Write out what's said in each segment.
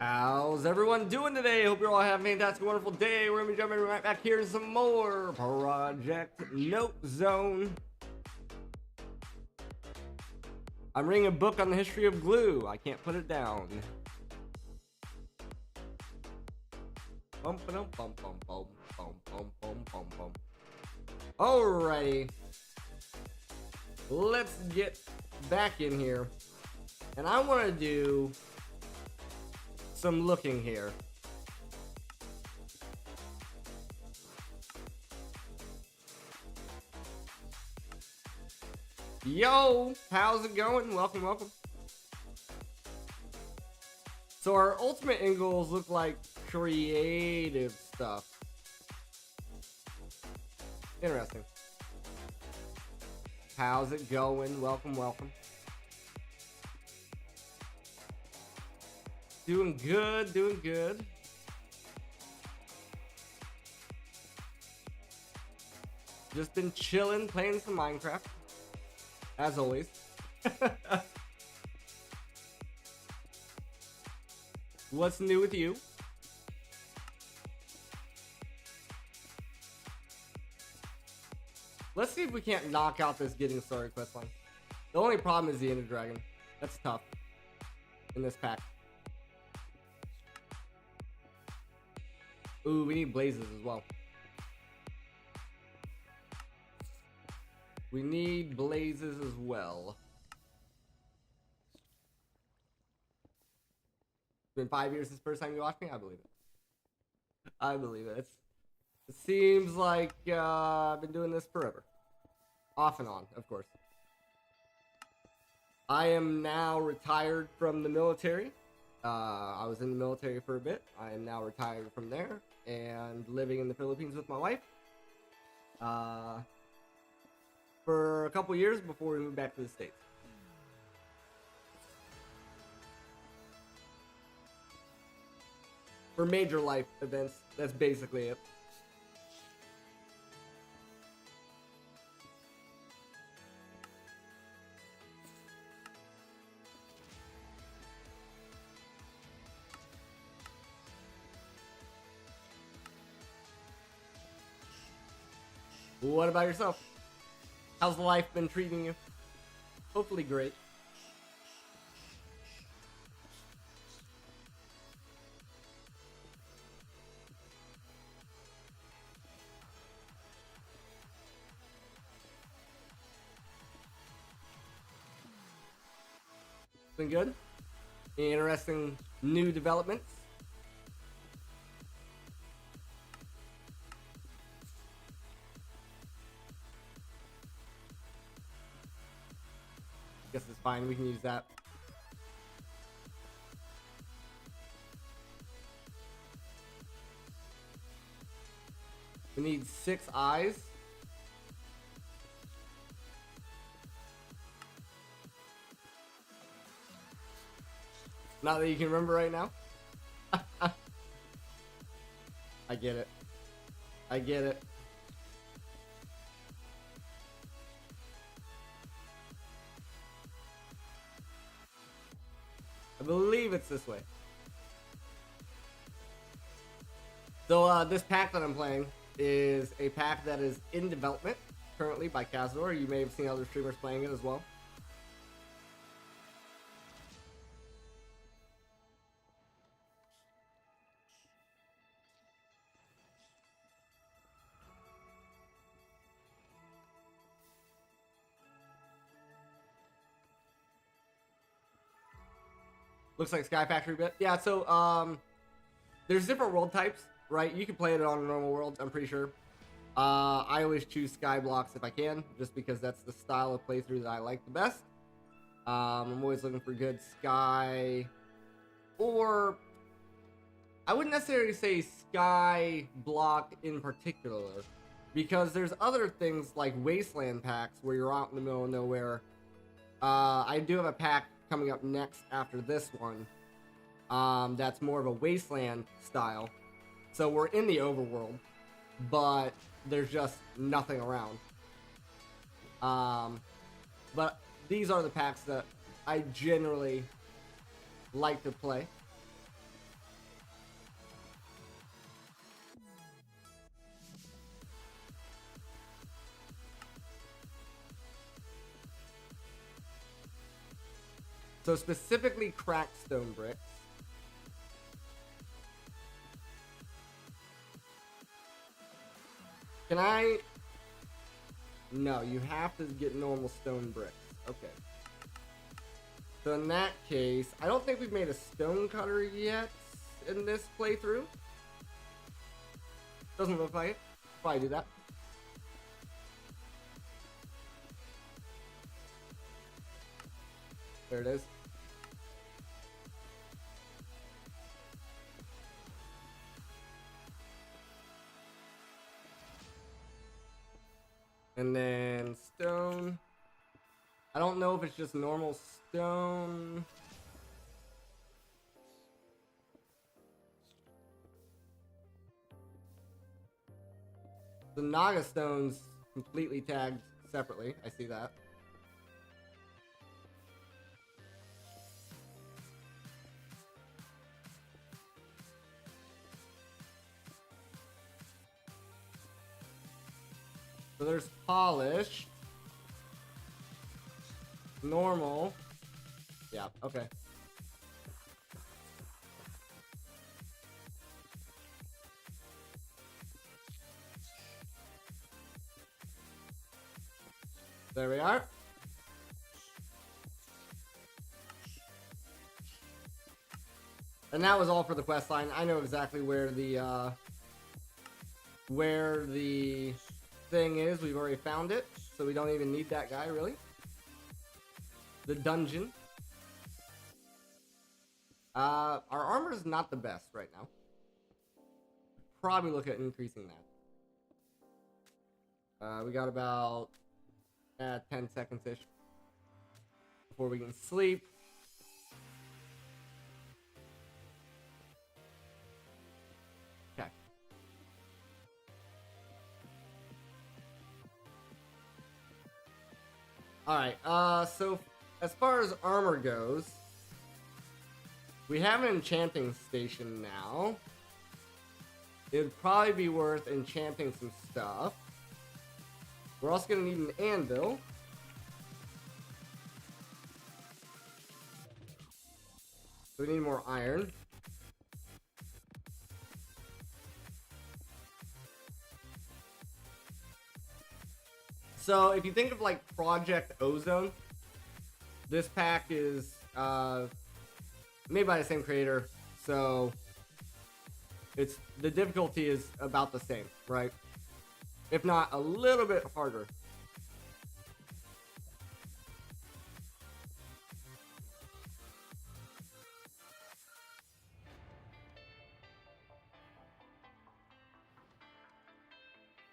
How's everyone doing today? Hope you're all having a fantastic, wonderful day. We're gonna be jumping right back here in some more Project Note Zone. I'm reading a book on the history of glue. I can't put it down. Alrighty. Let's get back in here. And I want to do some looking here. Yo, how's it going? Welcome, welcome. So our ultimate end goals look like creative stuff. Interesting. How's it going? Welcome, welcome. Doing good, doing good. Just been chilling, playing some Minecraft. As always. What's new with you? Let's see if we can't knock out this getting started quest line. The only problem is the Ender Dragon. That's tough in this pack. Ooh, we need blazes as well. We need blazes as well. It's been 5 years since the first time you watched me? I believe it. I believe it. It seems like I've been doing this forever. Off and on, of course. I am now retired from the military. I was in the military for a bit. I am now retired from there and living in the Philippines with my wife. For a couple years before we moved back to the States. For major life events, that's basically it. What about yourself? How's life been treating you? Hopefully great. Been good? Any interesting new developments? Guess it's fine, we can use that. We need 6 eyes. Not that you can remember right now. I get it. I get it. I believe it's this way. So this pack that I'm playing is a pack that is in development currently by Cazador. You may have seen other streamers playing it as well. Looks like Sky Factory bit. Yeah, so there's different world types, right? You can play it on a normal world, I'm pretty sure. I always choose Sky Blocks if I can, just because that's the style of playthrough that I like the best. I'm always looking for good Sky, or I wouldn't necessarily say Sky Block in particular, because there's other things like Wasteland packs where you're out in the middle of nowhere. I do have a pack coming up next after this one. That's more of a Wasteland style. So we're in the overworld, but there's just nothing around. But these are the packs that I generally like to play. So specifically cracked stone bricks. Can I? No, you have to get normal stone bricks. Okay. So in that case, I don't think we've made a stone cutter yet in this playthrough. Doesn't look like it. Probably do that. There it is. And then stone. I don't know if it's just normal stone. The Naga stones completely tagged separately. I see that. So there's polished, normal. Yeah, okay. There we are. And that was all for the quest line. I know exactly where the thing is. We've already found it, so we don't even need that guy, really. The dungeon. Our armor is not the best right now. Probably look at increasing that. We got about 10 seconds-ish before we can sleep. Okay. Alright, so as far as armor goes, we have an enchanting station now. It would probably be worth enchanting some stuff. We're also going to need an anvil. So we need more iron. So if you think of like Project Ozone, this pack is made by the same creator, so the difficulty is about the same, right? If not a little bit harder.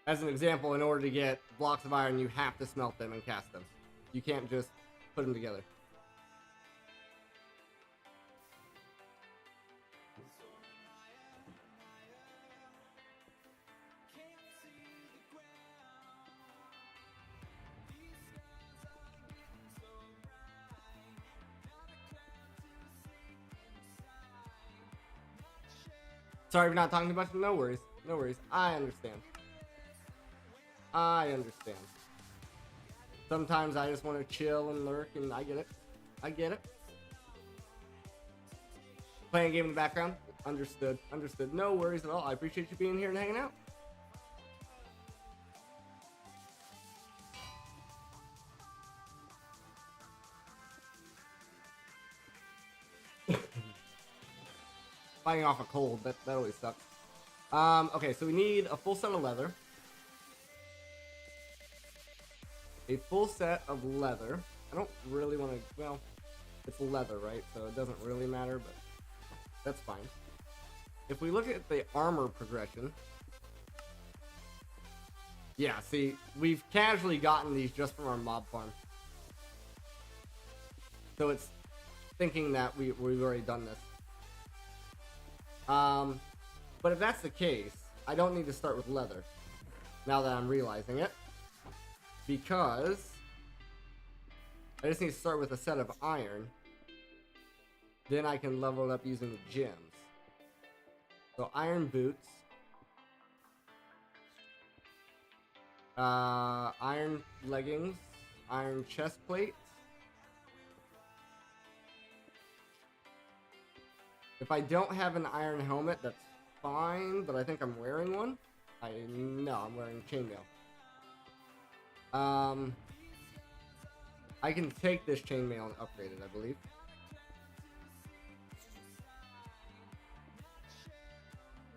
As an example, in order to get blocks of iron, you have to smelt them and cast them. You can't just put them together. Sorry for not talking too much. No worries. No worries. I understand. I understand. Sometimes I just want to chill and lurk, and I get it. I get it. Playing a game in the background? Understood. Understood. No worries at all. I appreciate you being here and hanging out. Fighting off a cold. That always sucks. Okay, so we need a full set of leather. A full set of leather. I don't really want to... Well, it's leather, right? So it doesn't really matter, but that's fine. If we look at the armor progression... Yeah, see, we've casually gotten these just from our mob farm. So it's thinking that we've already done this. But if that's the case, I don't need to start with leather. Now that I'm realizing it. Because I just need to start with a set of iron. Then I can level it up using the gems. So iron boots. Iron leggings. Iron chest plate. If I don't have an iron helmet, that's fine, but I think I'm wearing one. No, I'm wearing chainmail. I can take this chainmail and upgrade it, I believe.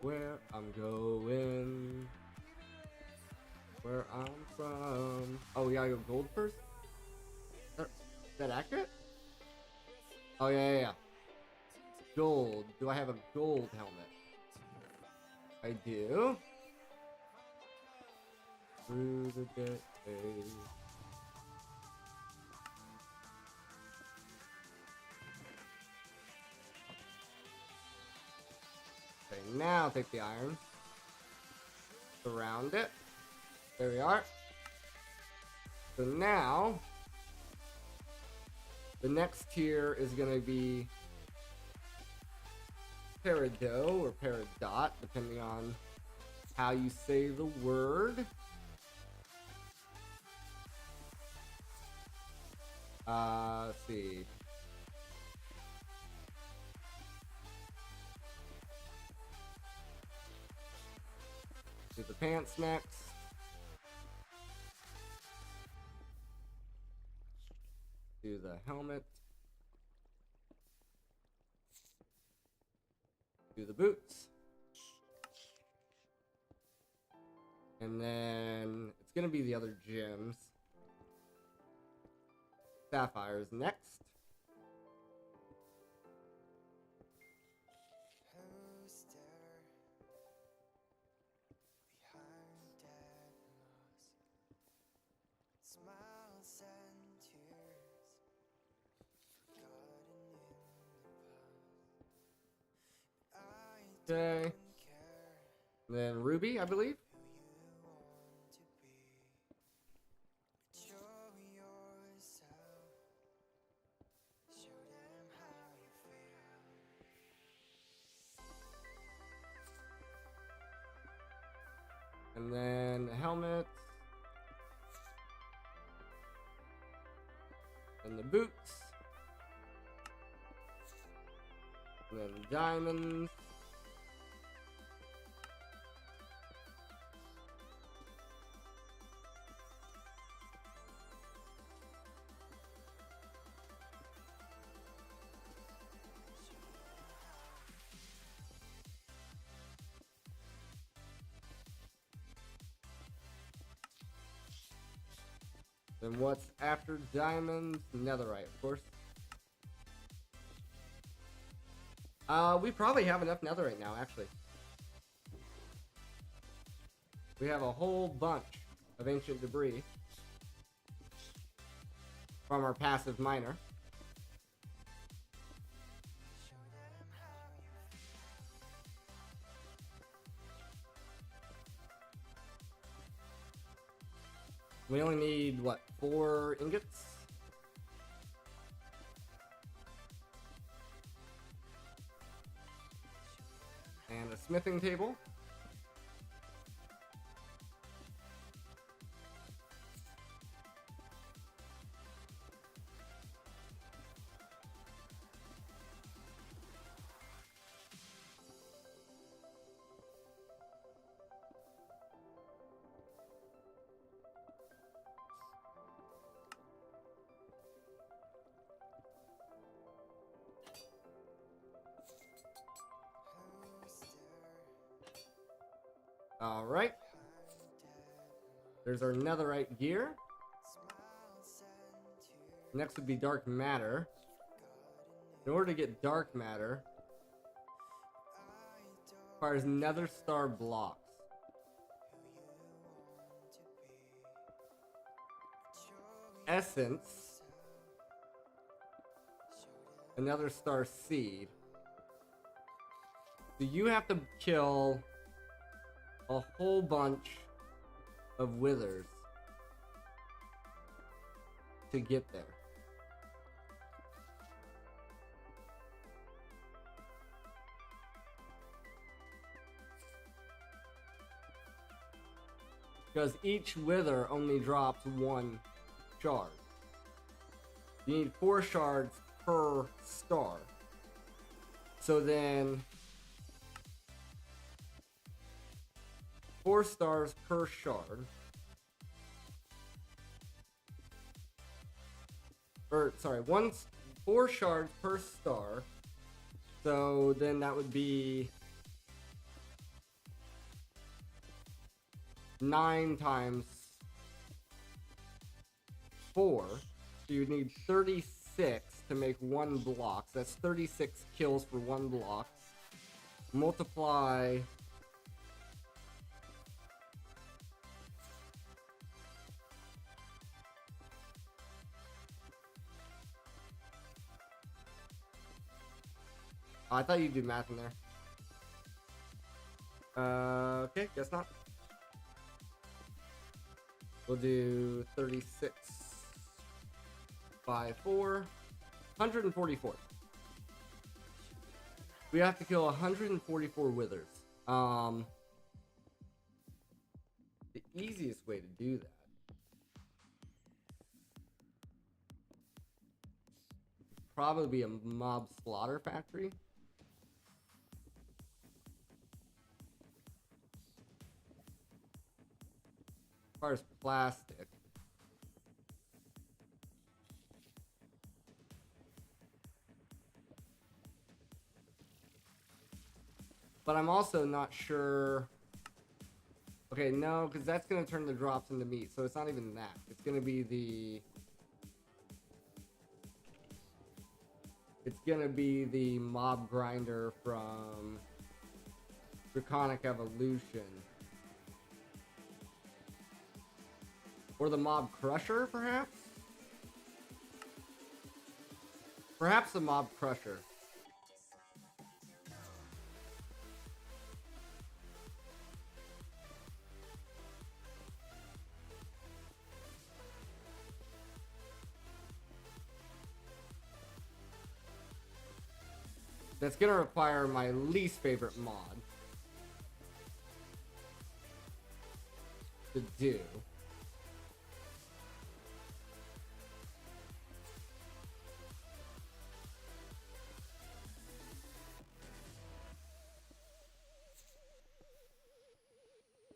Where I'm going. Where I'm from. Oh, we gotta go gold first? Is that accurate? Oh, yeah. Gold. Do I have a gold helmet? I do. Through the day. Okay, now take the iron. Surround it. There we are. So now, the next tier is going to be Peridot or Peridot, depending on how you say the word. Let's see. Do the pants next. Do the helmet. Do the boots. And then it's gonna be the other gems. Sapphires next. Okay. And then Ruby, I believe. And then the helmet. And the boots. And then diamonds. Then what's after diamonds? Netherite, of course. We probably have enough netherite now, actually. We have a whole bunch of ancient debris from our passive miner. We only need, what, 4 ingots? And a smithing table. Alright. There's our netherite gear. Next would be dark matter. In order to get dark matter, requires nether star blocks. Essence. Another star seed. So you have to kill a whole bunch of withers to get there. Because each wither only drops 1 shard. You need 4 shards per star. So then 4 stars per shard. Or sorry, 4 shards per star. So then that would be 9 times 4. So you need 36 to make 1 block. So that's 36 kills for 1 block. Multiply I thought you'd do math in there. Okay, guess not. We'll do 36 by 4. 144. We have to kill 144 withers. The easiest way to do that probably be a mob slaughter factory. As far as plastic, but I'm also not sure. Okay, no, because that's going to turn the drops into meat, so it's not even that. It's going to be the... It's going to be the mob grinder from Draconic Evolution. Or the mob crusher, perhaps? Perhaps the mob crusher. That's gonna require my least favorite mod to do.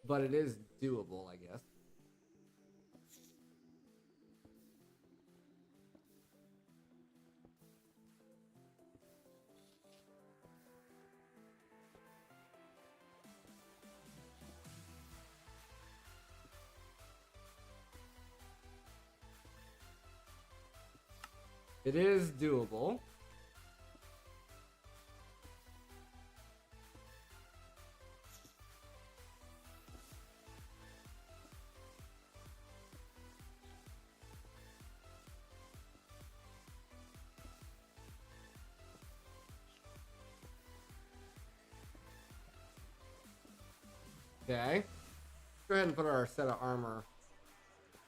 But it is doable, I guess. It is doable. Okay. Go ahead and put our set of armor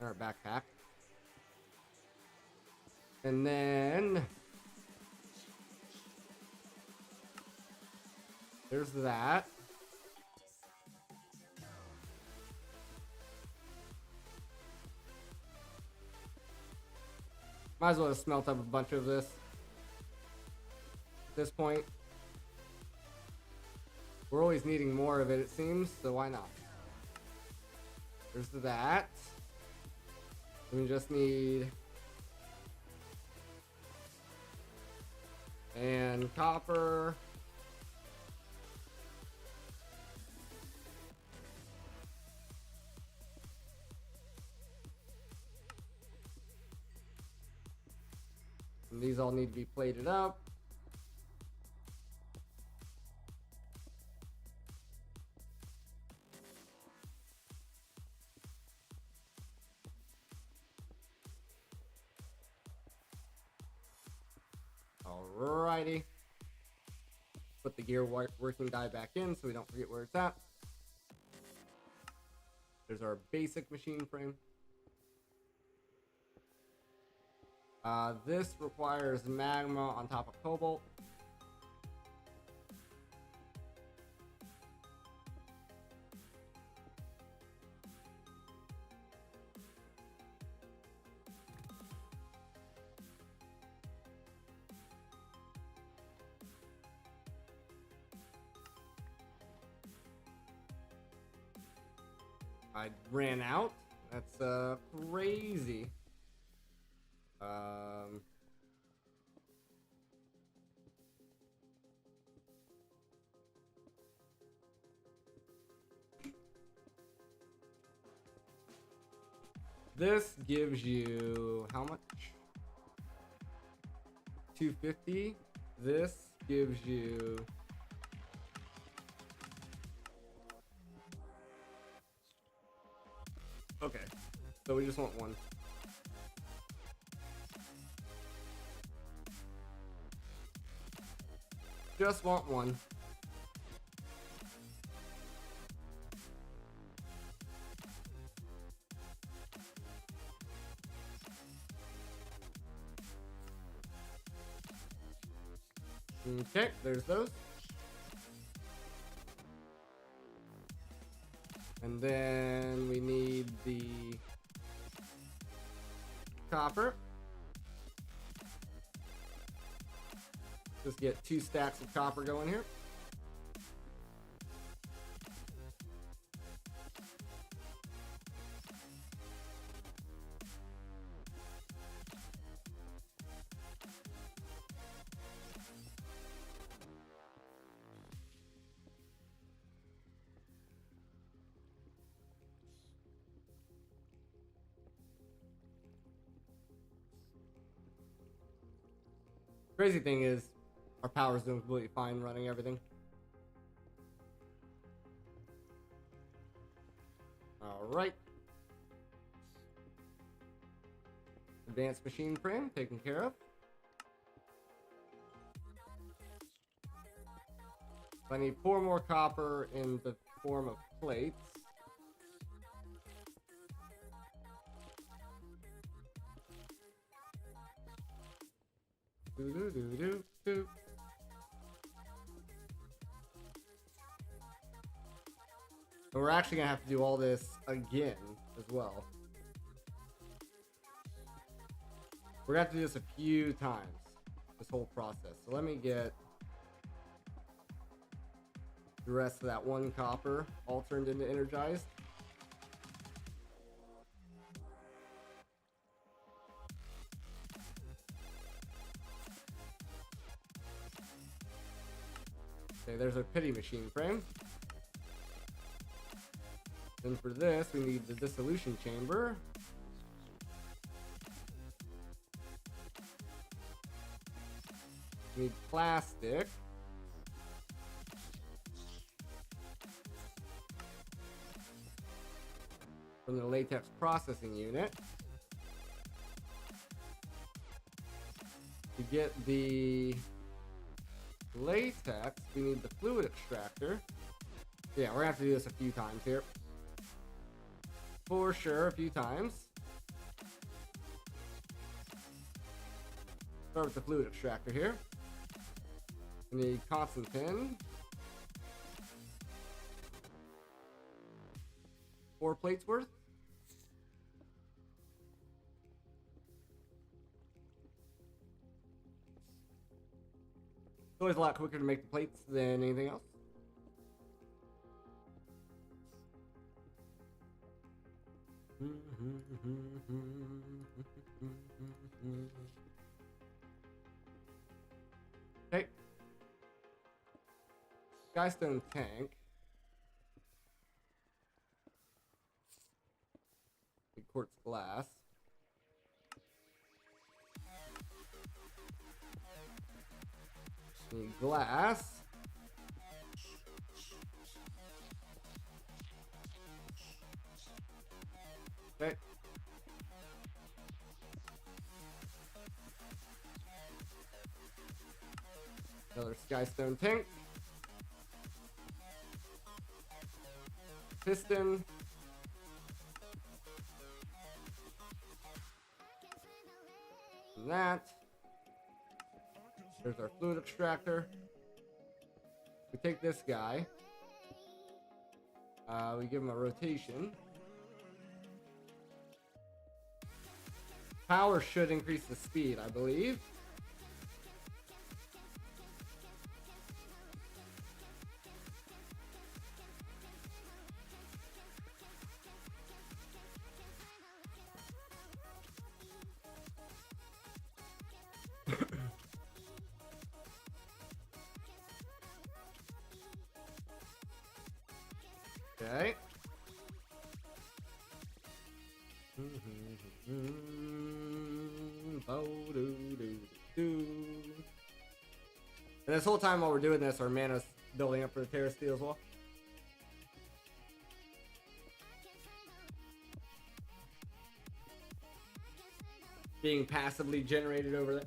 in our backpack. And then there's that. Might as well smelt up a bunch of this at this point. We're always needing more of it, it seems, so why not? There's that. We just need... and copper. And these all need to be plated up. Alrighty. Put the gear working die back in so we don't forget where it's at. There's our basic machine frame. This requires magma on top of cobalt. I ran out. That's crazy. This gives you how much? 250. This gives you okay. So we just want one. Just want one. Okay, there's those. And then we need the copper. Just get 2 stacks of copper going here. Crazy thing is, our power's doing completely fine running everything. Alright. Advanced machine frame taken care of. I need 4 more copper in the form of plates. And we're actually gonna have to do all this again as well. We're gonna have to do this a few times, this whole process. So let me get the rest of that 1 copper all turned into energized. Okay, there's our pity machine frame. Then for this, we need the dissolution chamber. We need plastic. From the latex processing unit. To get the latex, we need the fluid extractor. Yeah, we're gonna have to do this a few times here. For sure, a few times. Start with the fluid extractor here. We need constant pin. 4 plates worth. It's always a lot quicker to make the plates than anything else. Okay. Skystone tank. Big quartz glass. Need glass. Okay. Another Skystone tank. Piston. And that. There's our fluid extractor. We take this guy. We give him a rotation. Power should increase the speed, I believe. Okay. And this whole time while we're doing this, our mana's building up for the Terra Steel as well. Being passively generated over there.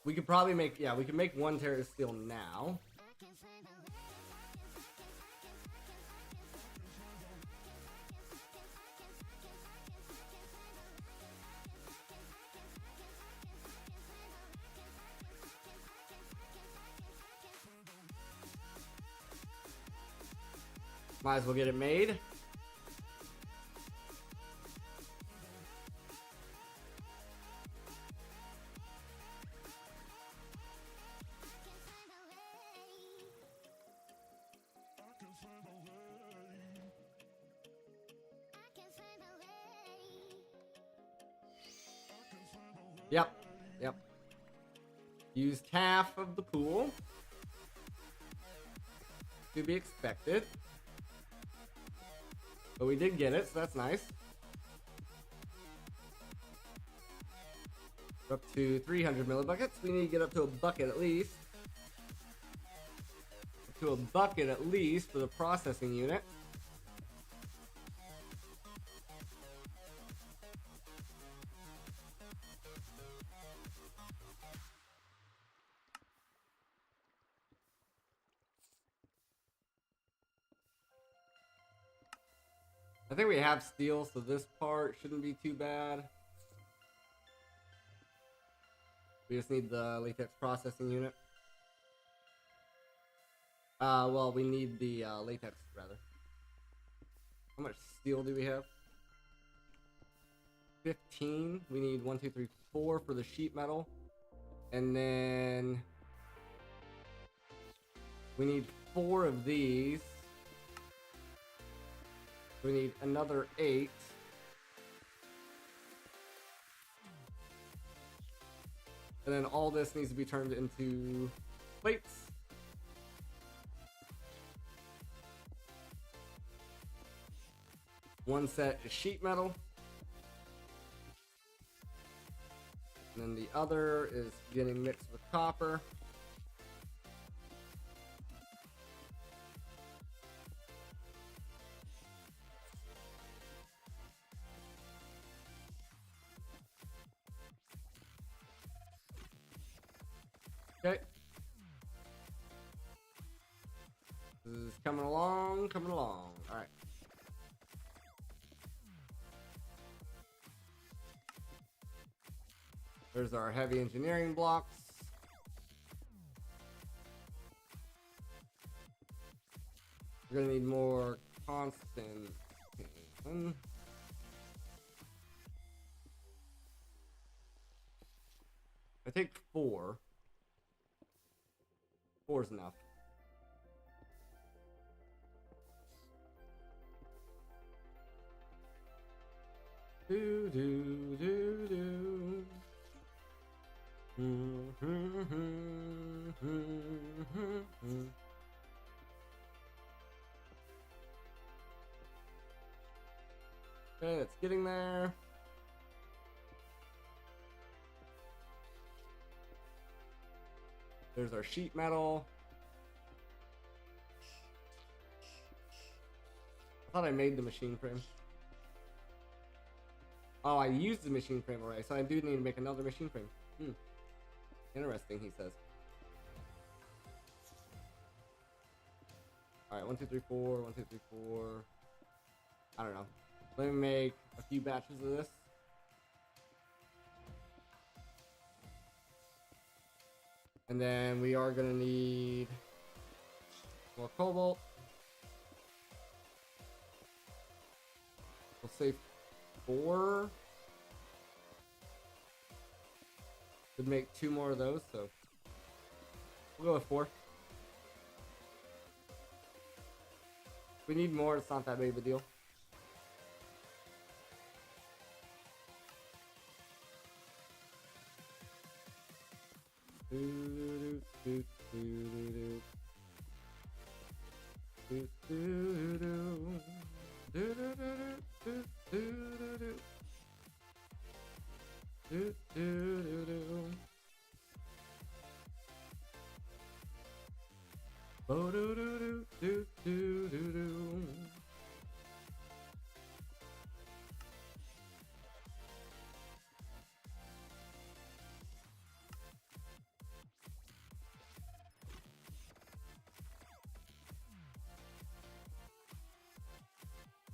We could probably make, yeah, we can make 1 Terra Steel now. Might as well get it made. Yep. Yep. Used half of the pool. To be expected. But we did get it, so that's nice. We're up to 300 millibuckets. We need to get up to a bucket at least. Up to a bucket at least for the processing unit. I think we have steel, so this part shouldn't be too bad. We just need the latex processing unit. Well, we need the latex, rather. How much steel do we have? 15. We need 1, 2, 3, 4 for the sheet metal. And then we need 4 of these. We need another 8. And then all this needs to be turned into plates. One set is sheet metal. And then the other is getting mixed with copper. Okay. This is coming along, coming along. All right. There's our heavy engineering blocks. We're gonna need more constant. I think 4. 4 is enough. Do do do do. Okay, it's getting there. There's our sheet metal. I thought I made the machine frame. Oh, I used the machine frame already, so I do need to make another machine frame. Interesting, he says. Alright, 1, 2, 3, 4, 1, 2, 3, 4. I don't know. Let me make a few batches of this. And then we are gonna need more cobalt. We'll say 4. Could make 2 more of those, so we'll go with 4. If we need more, it's not that big of a deal.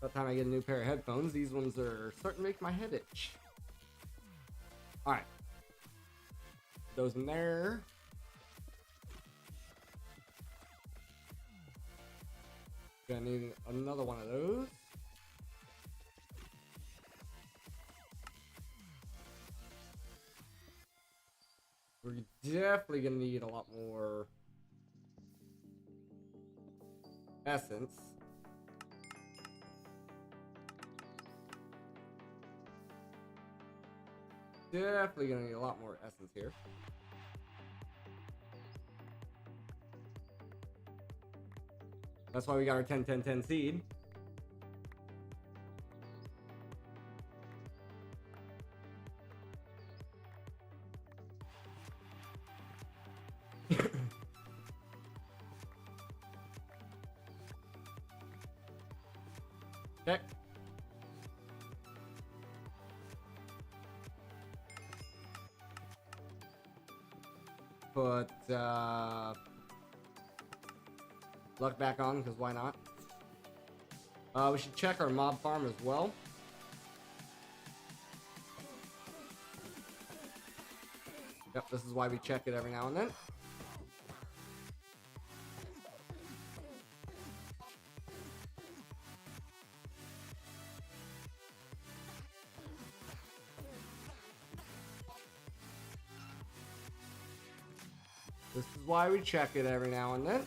By the time I get a new pair of headphones, these ones are starting to make my head itch. Alright. Those in there. Gonna need another one of those. We're definitely gonna need a lot more essence. Definitely gonna need a lot more essence here. That's why we got our 10-10-10 seed. Okay. Put luck back on, because why not? We should check our mob farm as well. Yep, this is why we check it every now and then. This is why we check it every now and then.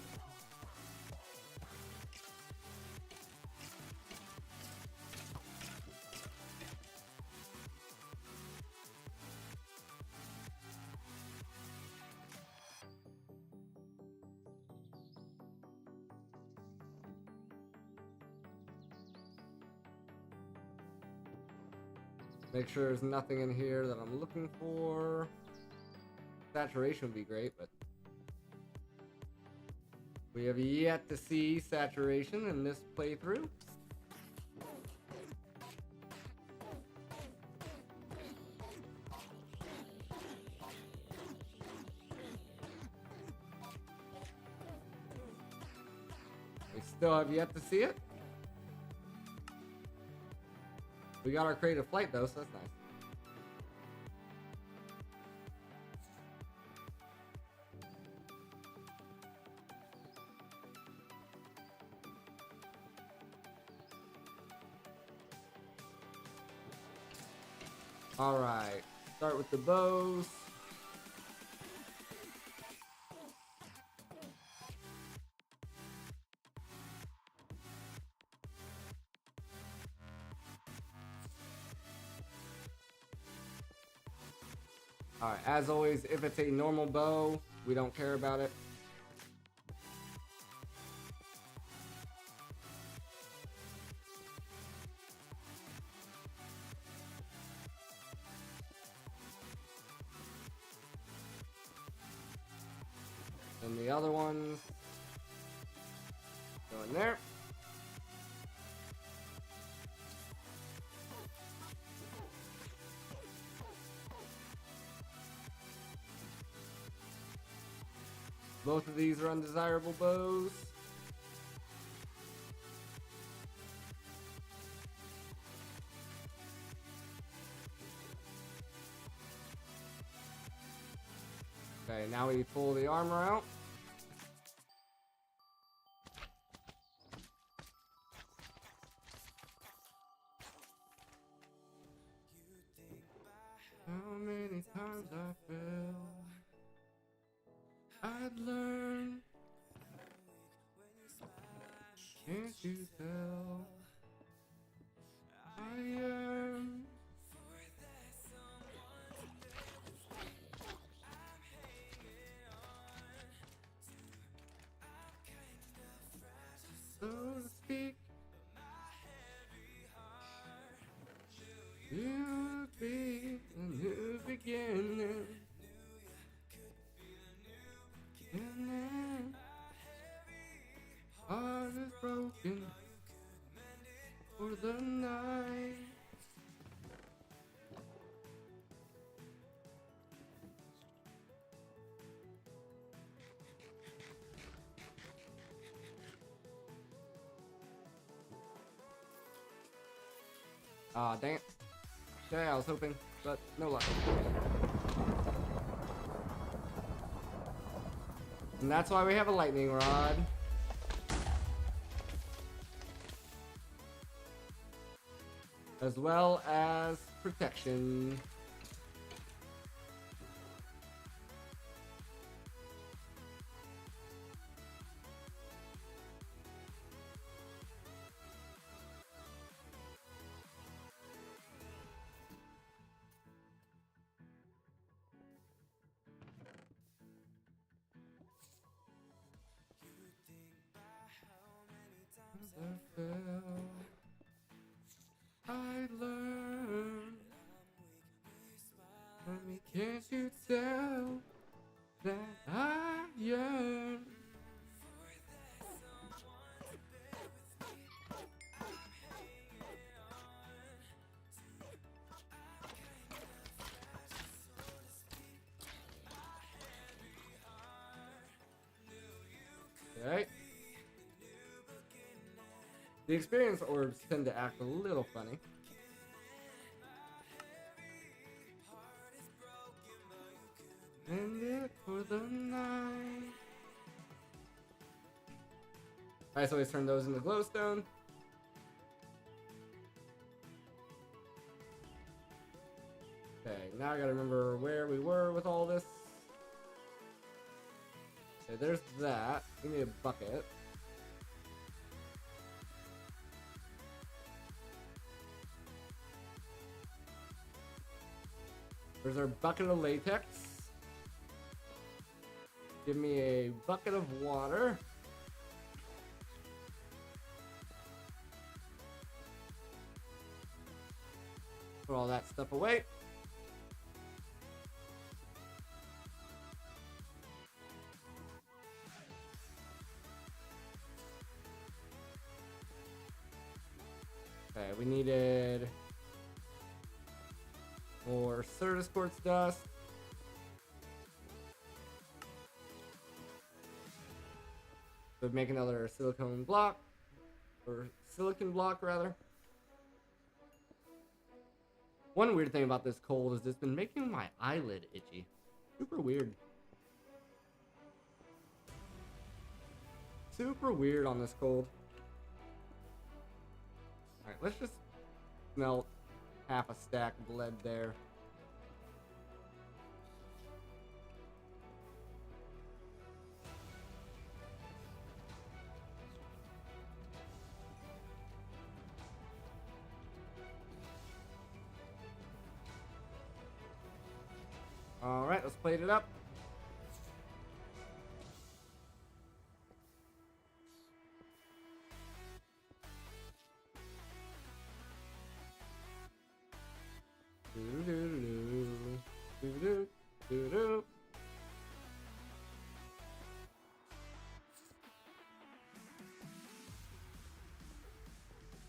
Make sure there's nothing in here that I'm looking for. Saturation would be great, but we have yet to see saturation in this playthrough. We still have yet to see it. We got our creative flight though, so that's nice. Alright, start with the bows. Alright, as always, if it's a normal bow, we don't care about it. And the other ones go in there. Both of these are undesirable bows. Okay, now we pull the armor out. How many times I fell, I'd learn. Can't you tell? I yearn. So to speak, you'd be a new beginning. Heart is broken for the night. Ah, dang it. Yeah, I was hoping, but no luck. And that's why we have a lightning rod. as well as protection. I learned. Can't you tell that I yearn? Okay. The experience orbs tend to act a little funny. And it for the night. I always turn those into glowstone. Okay, now I gotta remember where we were with all this. Okay, there's that. Give me a bucket. There's our bucket of latex. Give me a bucket of water. Put all that stuff away. Okay, we needed more Certus Quartz dust. So make another silicone block, or silicon block rather. One weird thing about this cold is it's been making my eyelid itchy. Super weird. Super weird on this cold. Alright, let's just melt half a stack of lead there. Alright, let's plate it up.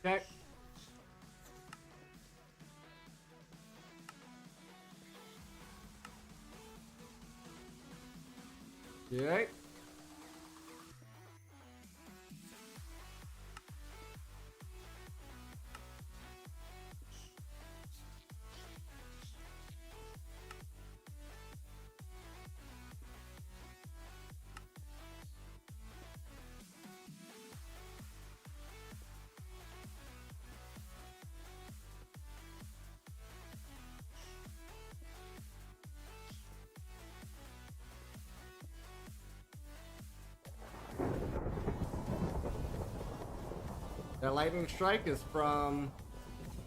Okay. Okay. That lightning strike is from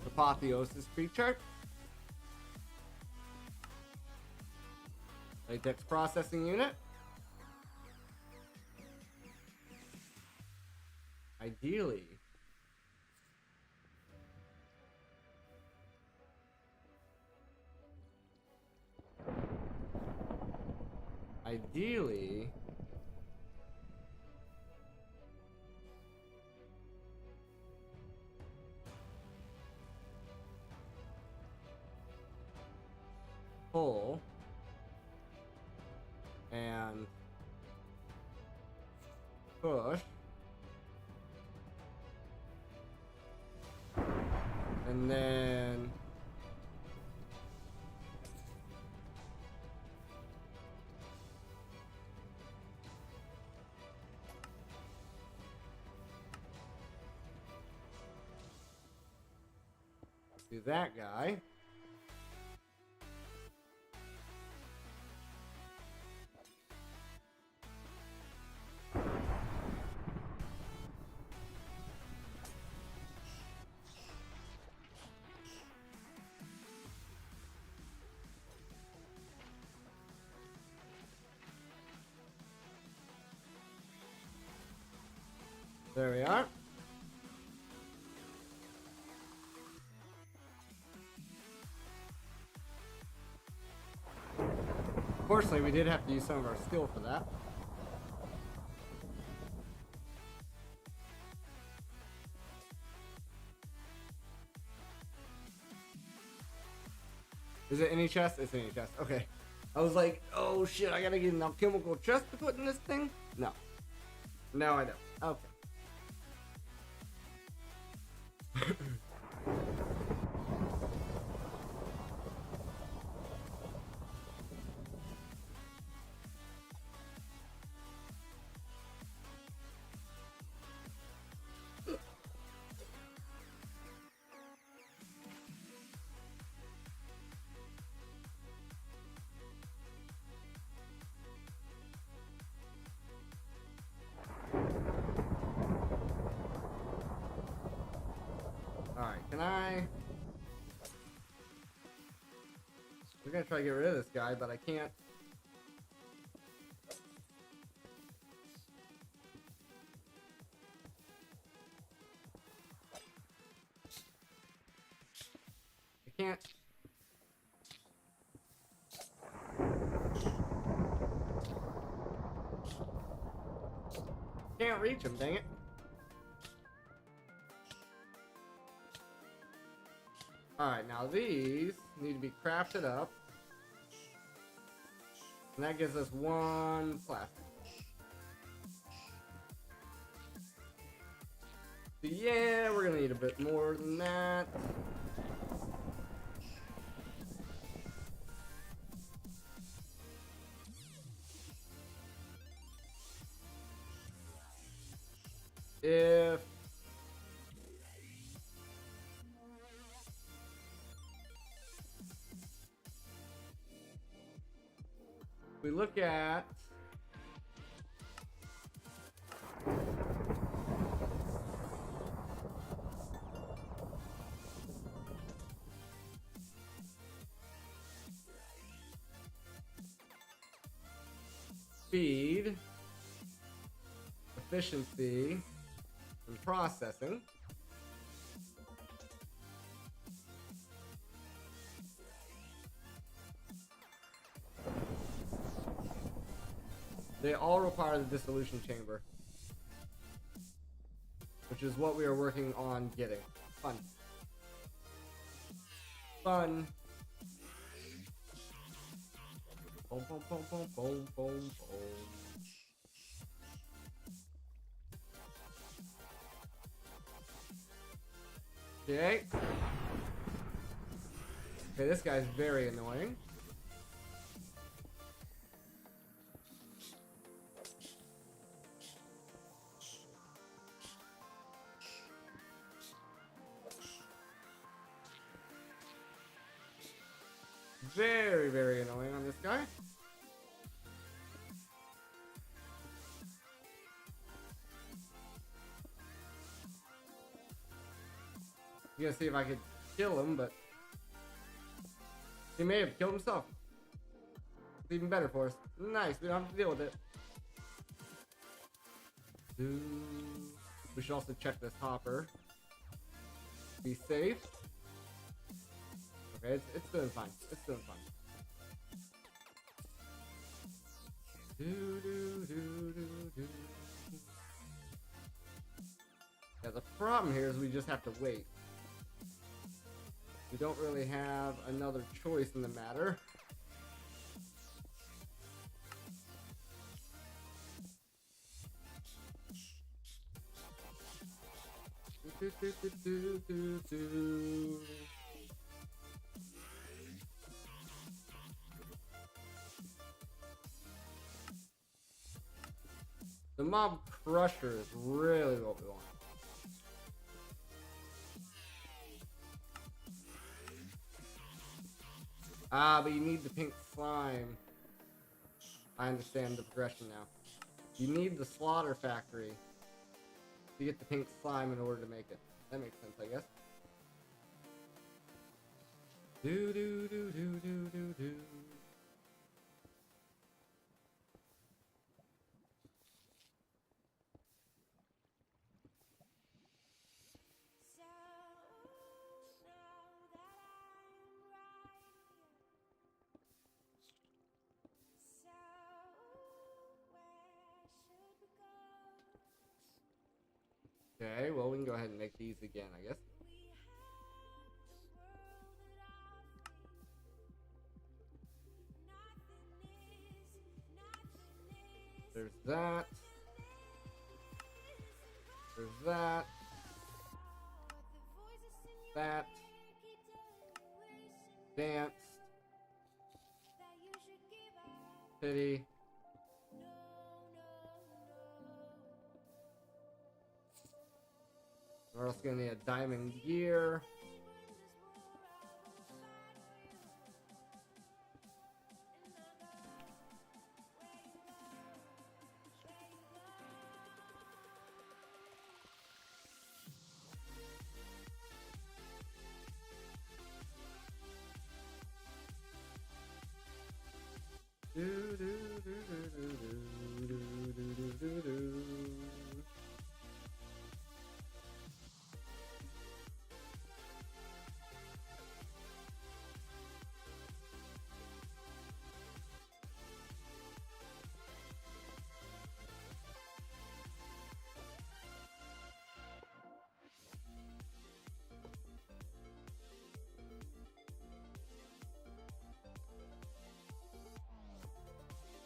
Apotheosis creature. Latex processing unit. Ideally. Ideally. Pull. And push. And then do that guy. There we are. Fortunately, we did have to use some of our skill for that. Is it any chest? It's any chest. Okay. I was like, oh shit, I gotta get an alchemical chest to put in this thing? No. No, I don't. Okay. Alright, can I... We're gonna try to get rid of this guy, but I can't. I can't. Can't reach him, dang it. Alright, now these need to be crafted up. And that gives us one plastic. So yeah, we're gonna need a bit more than that. If we look at speed, efficiency, and processing, they all require the dissolution chamber, which is what we are working on getting. Fun. Fun. Boom, boom, boom, boom, boom, boom, boom. Okay. Okay, this guy's very annoying. Very, very annoying on this guy. I'm gonna see if I could kill him, but he may have killed himself. It's even better for us. Nice, we don't have to deal with it. We should also check this hopper. Be safe. Okay, it's doing fine. It's doing fine. Yeah, the problem here is we just have to wait. We don't really have another choice in the matter. The mob crusher is really what we want. Ah, but you need the pink slime. I understand the progression now. You need the slaughter factory to get the pink slime in order to make it. That makes sense, I guess. Do do do do do do do. Okay, well, we can go ahead and make these again, I guess. There's that. There's that. That. Danced. Pity. We're also gonna need a diamond gear. Do do do do do do do do do do.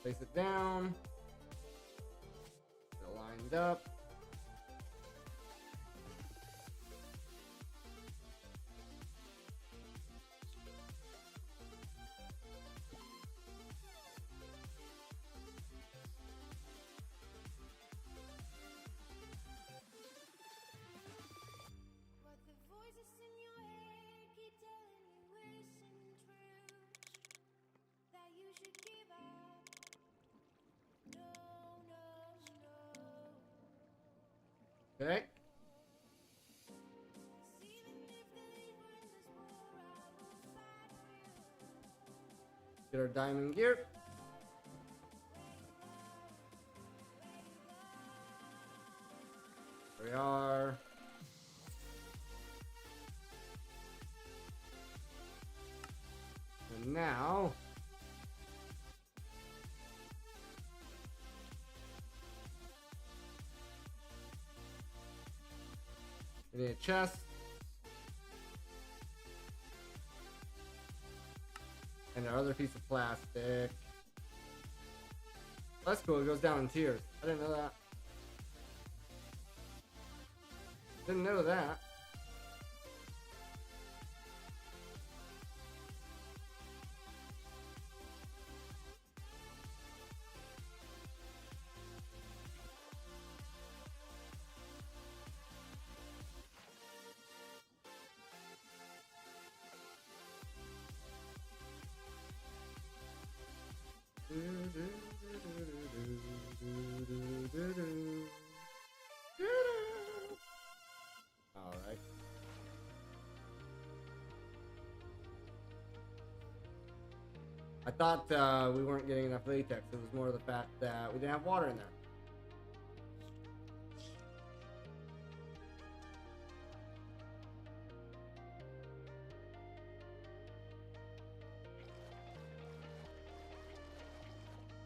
Place it down. Get it lined up. Okay. Get our diamond gear. There we are. And now we need a chest. And our other piece of plastic. That's cool, it goes down in tiers. I didn't know that. Didn't know that. All right. I thought we weren't getting enough latex. It was more the fact that we didn't have water in there.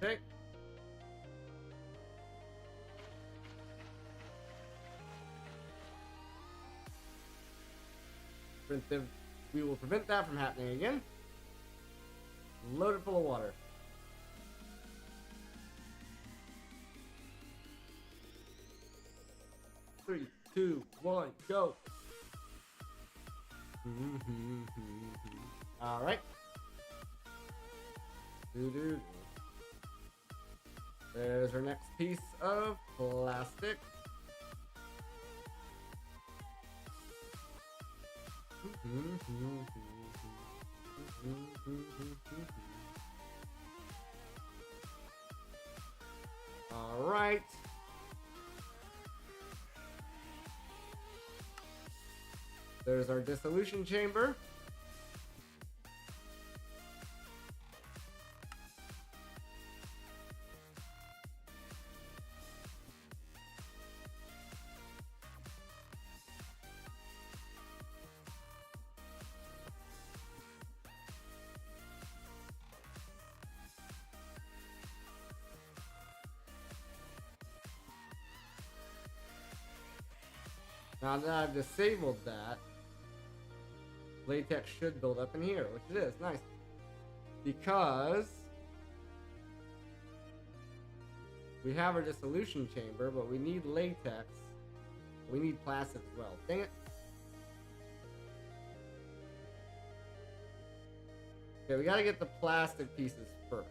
Okay. We will prevent that from happening again. Load it full of water. Three, two, one, go. All right. There's our next piece of plastic. All right. There's our dissolution chamber. Now that I've disabled that, latex should build up in here, which it is. Nice. Because we have our dissolution chamber, but we need latex. We need plastic as well. Dang it. Okay, we gotta get the plastic pieces first.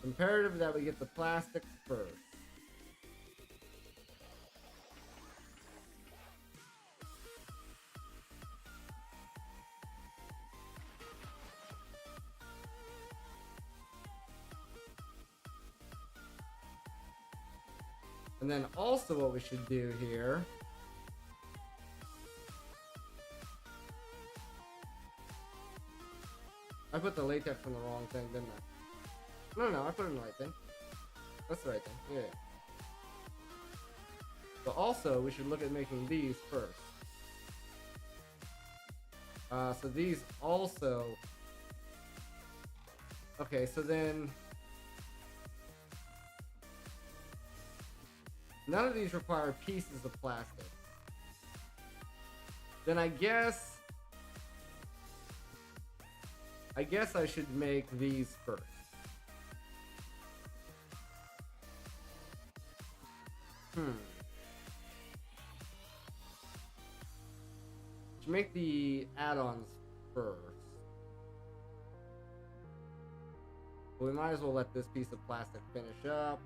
Imperative that we get the plastics first. And then also what we should do here I put the latex on the wrong thing, didn't I? No, I put it in the right thing. That's the right thing. Yeah. But also, we should look at making these first. So these also... Okay, so then... None of these require pieces of plastic. Then I guess I should make these first. To make the add-ons first. But we might as well let this piece of plastic finish up.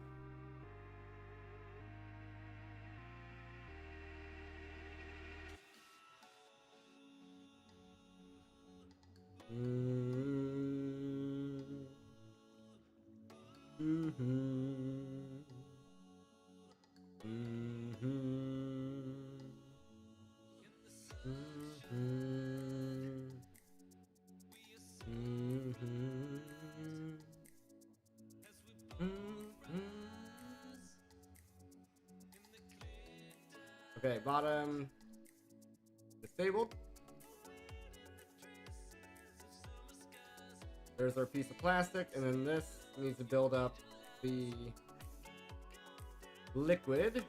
Okay, bottom disabled. There's our piece of plastic, and then this needs to build up the liquid.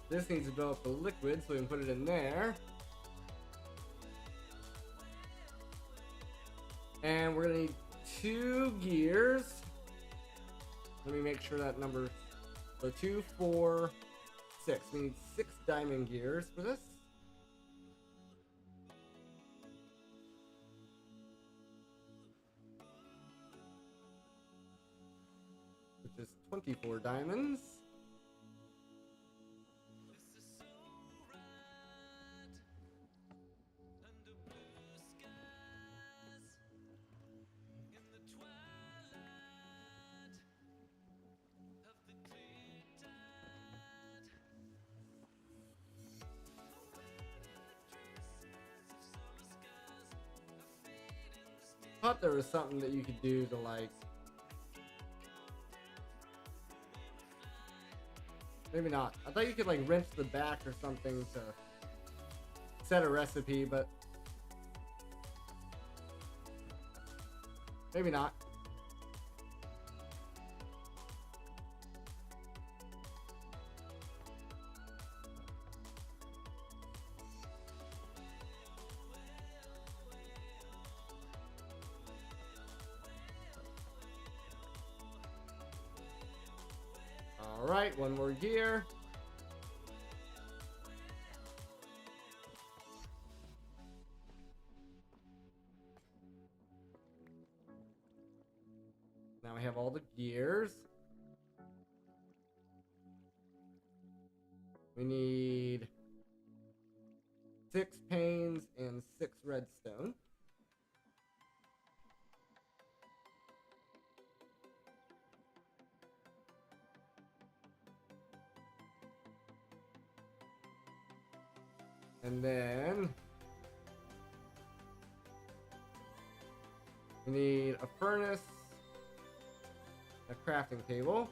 This needs to build up the liquid, so we can put it in there. And we're gonna need 2 gears. Let me make sure that number. So 2, 4, 6. We need 6 diamond gears for this. Which is 24 diamonds. I thought there was something that you could do to like... Maybe not. I thought you could like rinse the back or something to set a recipe, but... Maybe not. right, one more gear. Now we have all the gears. We need 6 panes and 6 redstone. And then we need a furnace, a crafting table.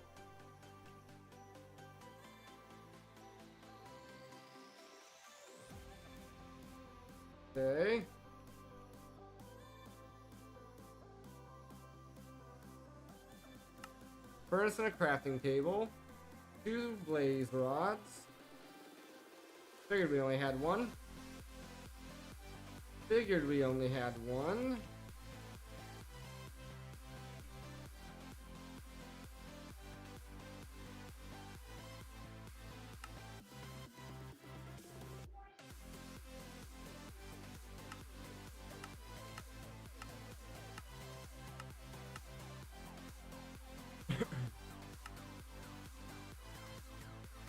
Okay. Furnace and a crafting table. 2 blaze rods. Figured we only had one. Figured we only had one.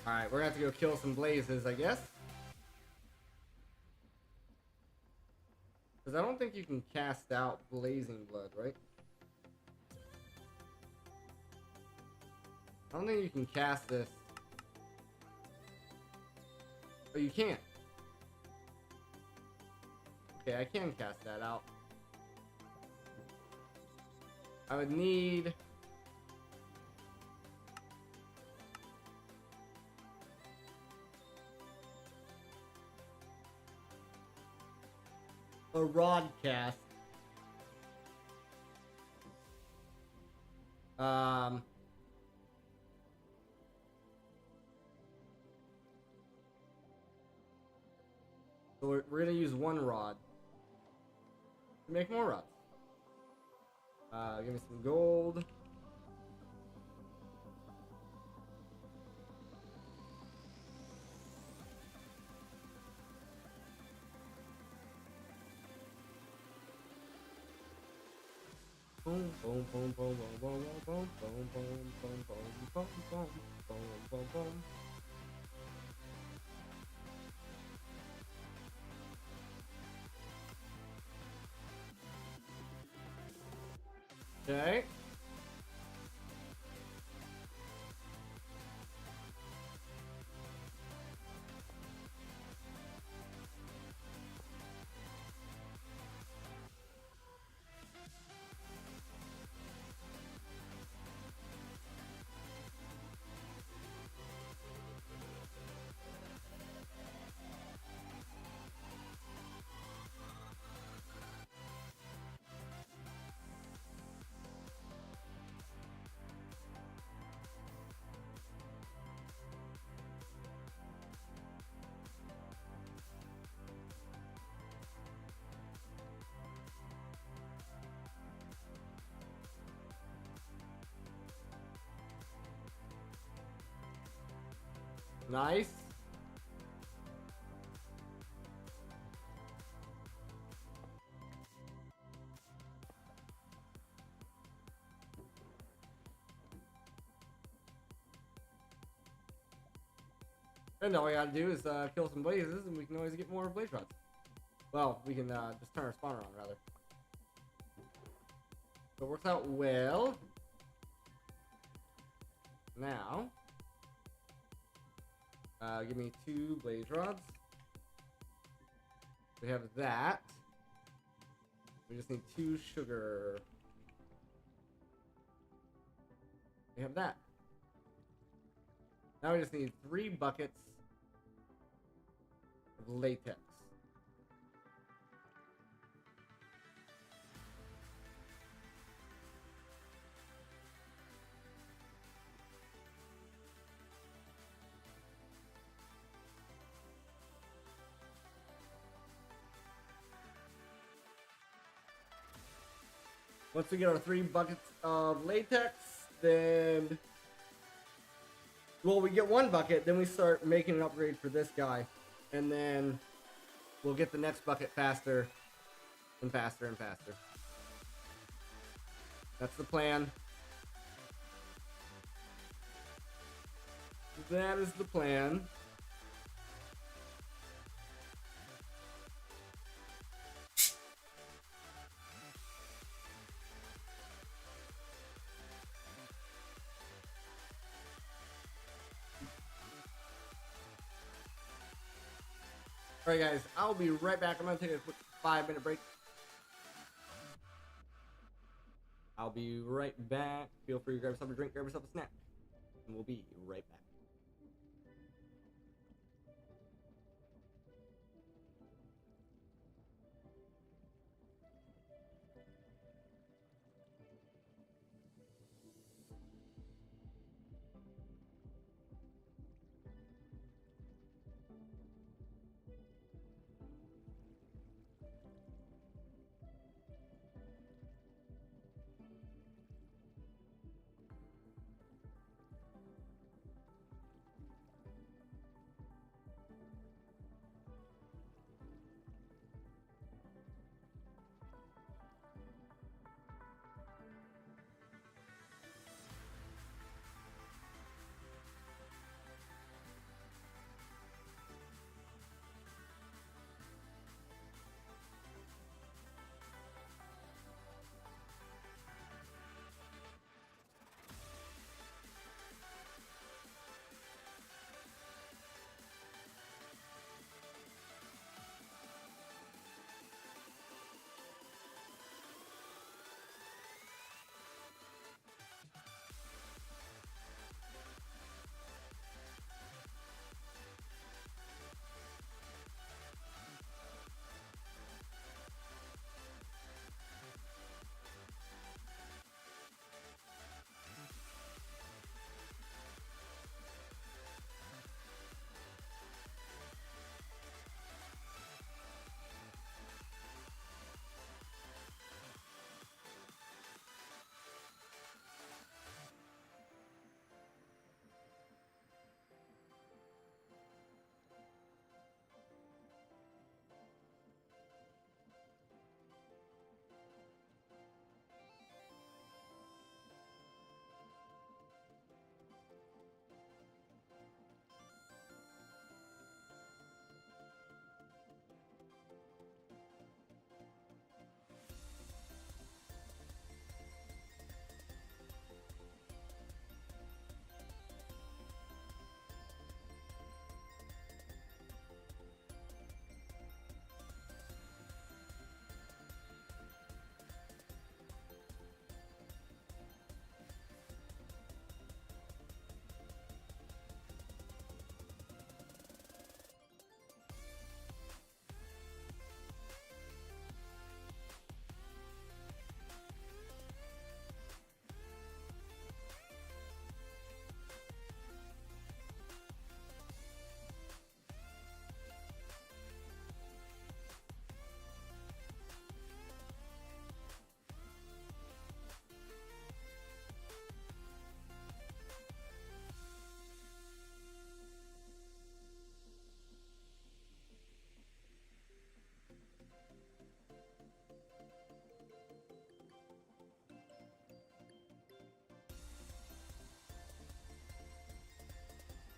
Alright, we're gonna have to go kill some blazes, I guess. Because I don't think you can cast out blazing blood, right? I don't think you can cast this. Oh, you can't. Okay, I can cast that out. I would need... a rod cast. So we're gonna use 1 rod to make more rods. Give me some gold. Boom, boom, boom, boom, boom, boom, boom, boom, boom, boom, boom, boom, boom, boom, boom, boom. Okay. Nice. And all we gotta do is kill some blazes, and we can always get more blaze rods. Well, we can just turn our spawner on, rather. So it works out well. Now, give me 2 blaze rods. We have that. We just need 2 sugar. We have that. Now we just need 3 buckets of latex. Once we get our 3 buckets of latex, then Well, we get one bucket, then we start making an upgrade for this guy, and then we'll get the next bucket faster and faster and faster. That's the plan. That is the plan. Alright guys, I'll be right back. I'm gonna take a quick 5-minute break. I'll be right back. Feel free to grab yourself a drink, grab yourself a snack, and we'll be right back.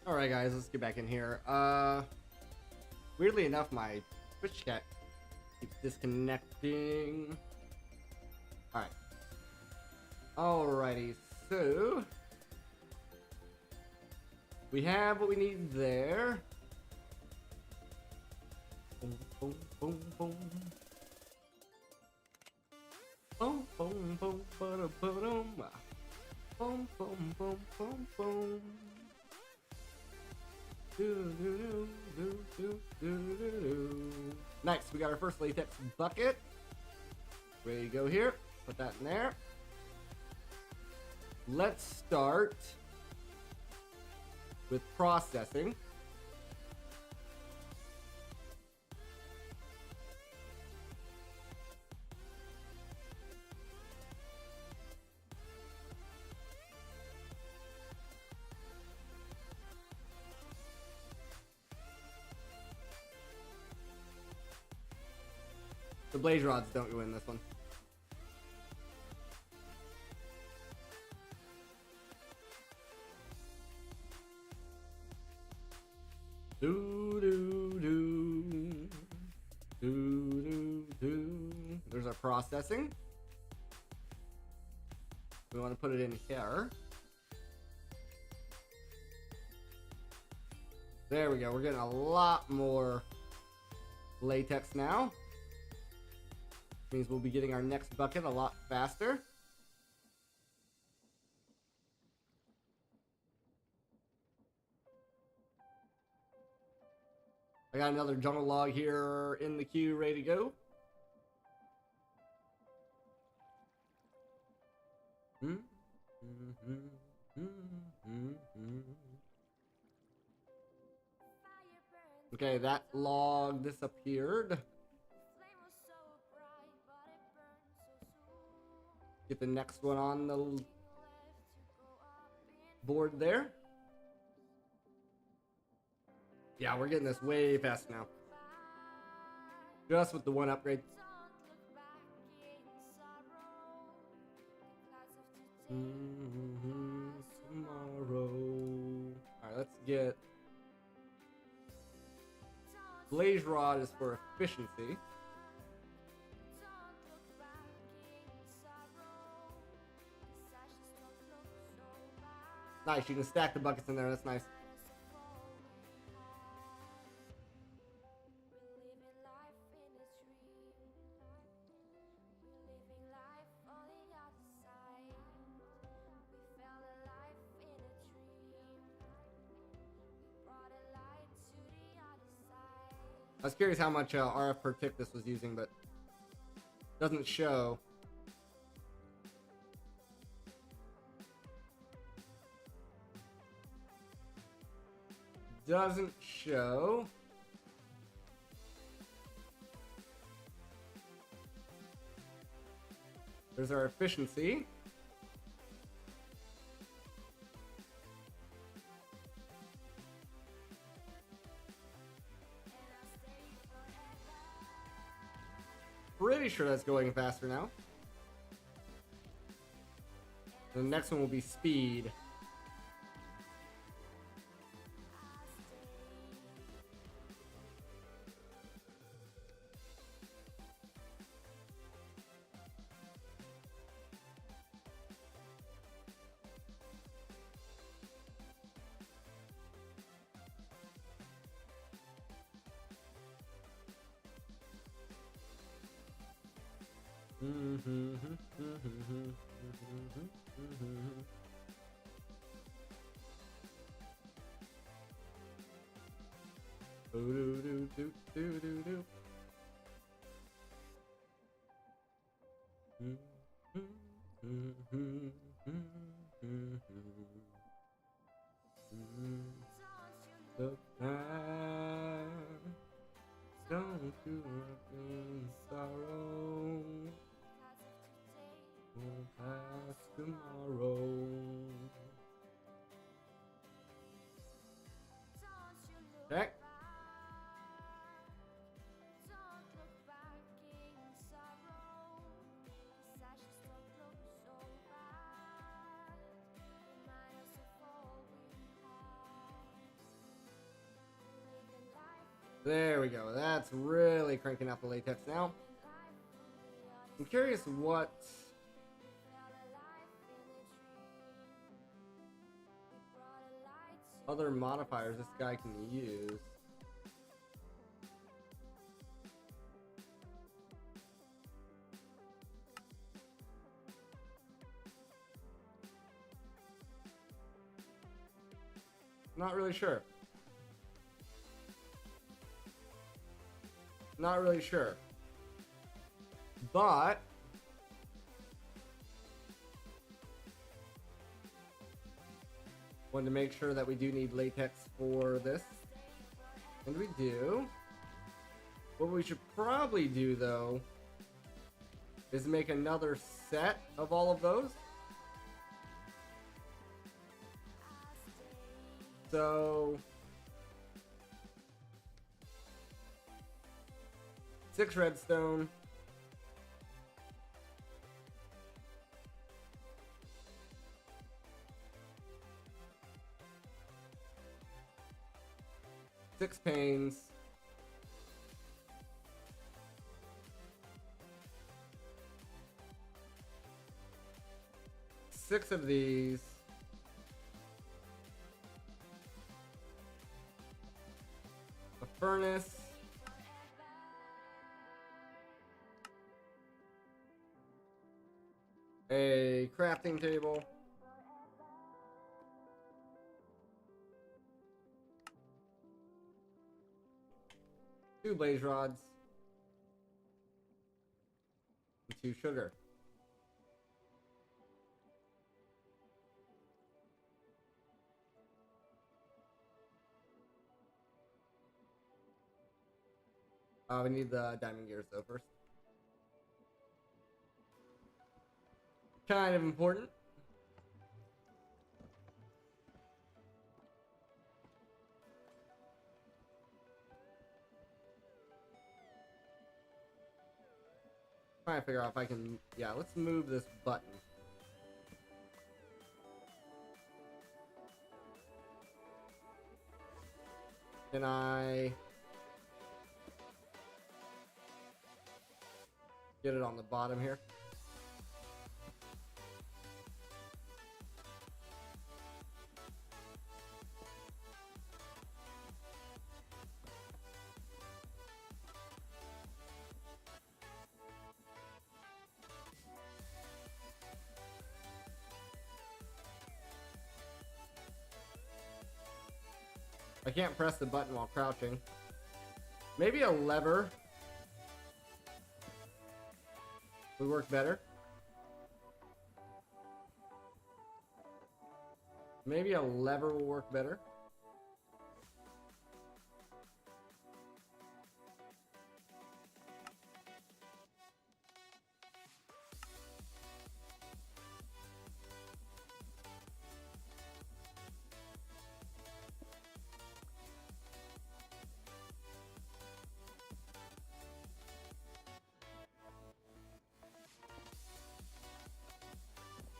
Alright guys, let's get back in here. Weirdly enough, my Twitch chat keeps disconnecting. Alright. Alrighty, so we have what we need there. Boom, boom, boom, boom. Boom, boom, boom, boom, boom, boom, boom, boom, boom, boom. Nice, we got our first latex bucket. Ready to go here. Put that in there. Let's start with processing. blaze rods don't win this one. There's our processing. We want to put it in here. There we go. We're getting a lot more latex now. Means we'll be getting our next bucket a lot faster. I got another jungle log here in the queue, ready to go. Okay, that log disappeared. Get the next one on the board there. Yeah, we're getting this way faster now. Just with the one upgrade. Tomorrow. Alright, let's get... Blaze Rod is for efficiency. Nice, you can stack the buckets in there, that's nice. I was curious how much RF per tick this was using, but doesn't show. Doesn't show. There's our efficiency. Pretty sure that's going faster now. The next one will be speed. Look back, don't you in sorrow, won't pass tomorrow. Okay. There we go. That's really cranking up the latex now. I'm curious what other modifiers this guy can use. Not really sure. Not really sure. But wanted to make sure that we do need latex for this. And we do. What we should probably do though is make another set of all of those. So 6 redstone, 6 panes. Six of these. A furnace. A crafting table. Two blaze rods. And 2 sugar. We need the diamond gears though first. Kind of important. Trying to figure out if I can. Yeah, let's move this button. Can I get it on the bottom here? I can't press the button while crouching. Maybe a lever would work better. Maybe a lever will work better.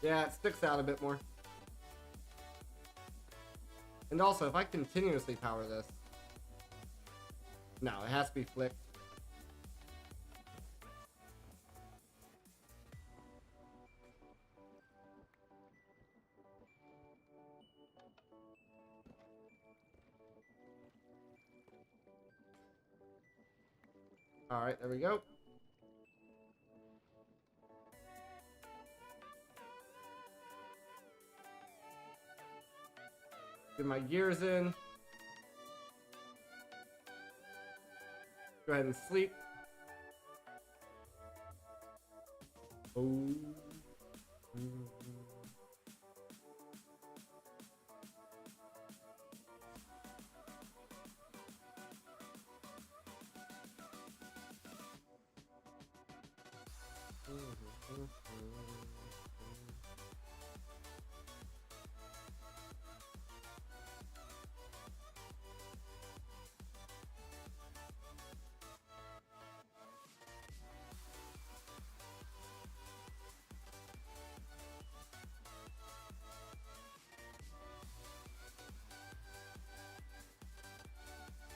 Yeah, it sticks out a bit more. And also, if I continuously power this... No, it has to be flicked. Alright, there we go. Get my gears in. Go ahead and sleep. Oh.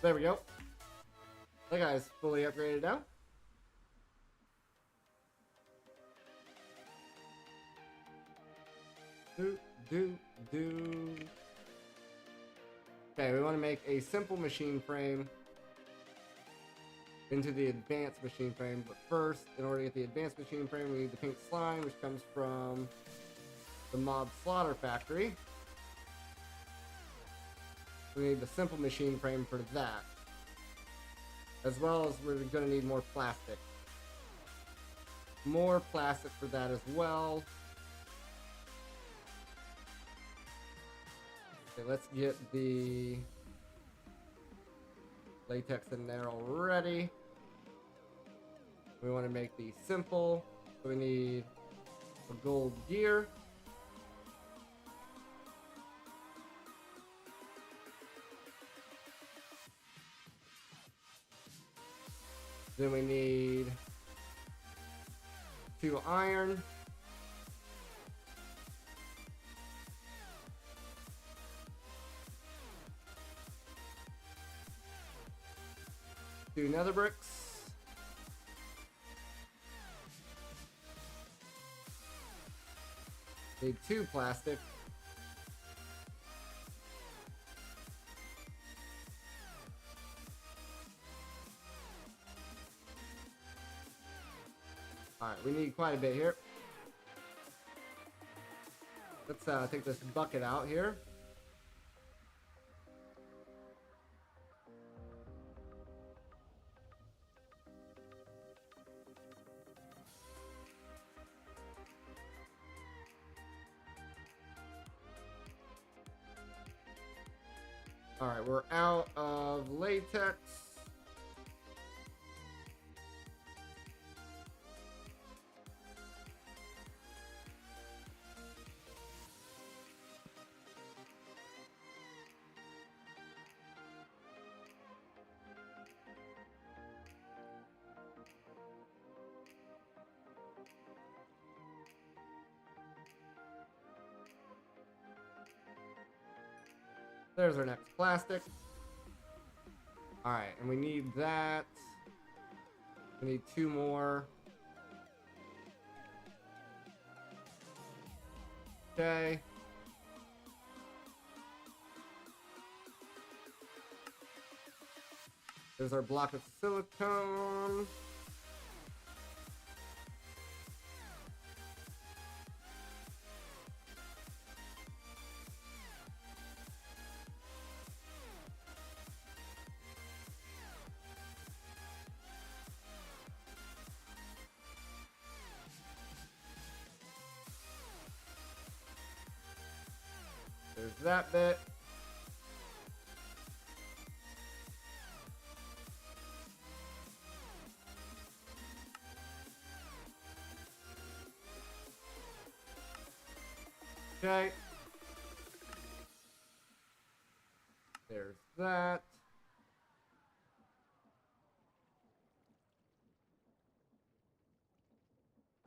There we go. That guy's fully upgraded now. Do. Okay, we want to make a simple machine frame into the advanced machine frame. But first, in order to get the advanced machine frame, we need the pink slime, which comes from the mob slaughter factory. We need the simple machine frame for that. As well as we're going to need more plastic. More plastic for that as well. Okay, let's get the latex in there already. We want to make these simple. So we need a gold gear. Then we need 2 iron. 2 nether bricks. Need 2 plastic. Alright, we need quite a bit here. Let's take this bucket out here. Alright, we're out of latex. There's our next plastic. Alright, and we need that. We need 2 more. Okay. There's our block of silicone. There's that bit. Okay. There's that.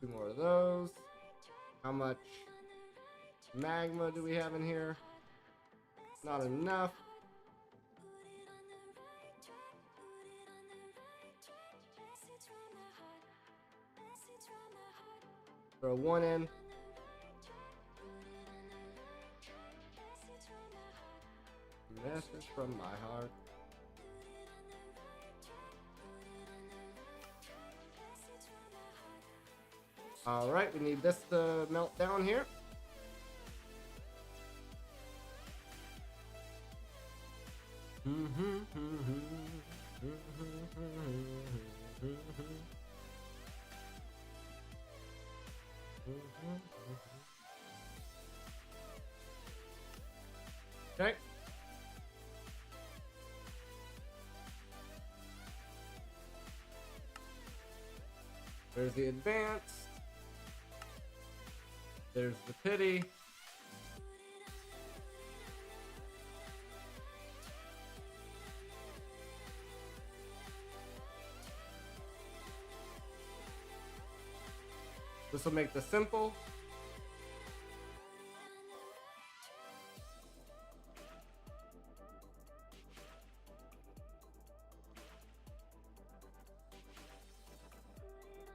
Two more of those. How much magma do we have in here? Not enough. Throw 1 in. Message from my heart. Alright, we need this to melt down here. Okay. There's the advanced. There's the pity. This will make the simple.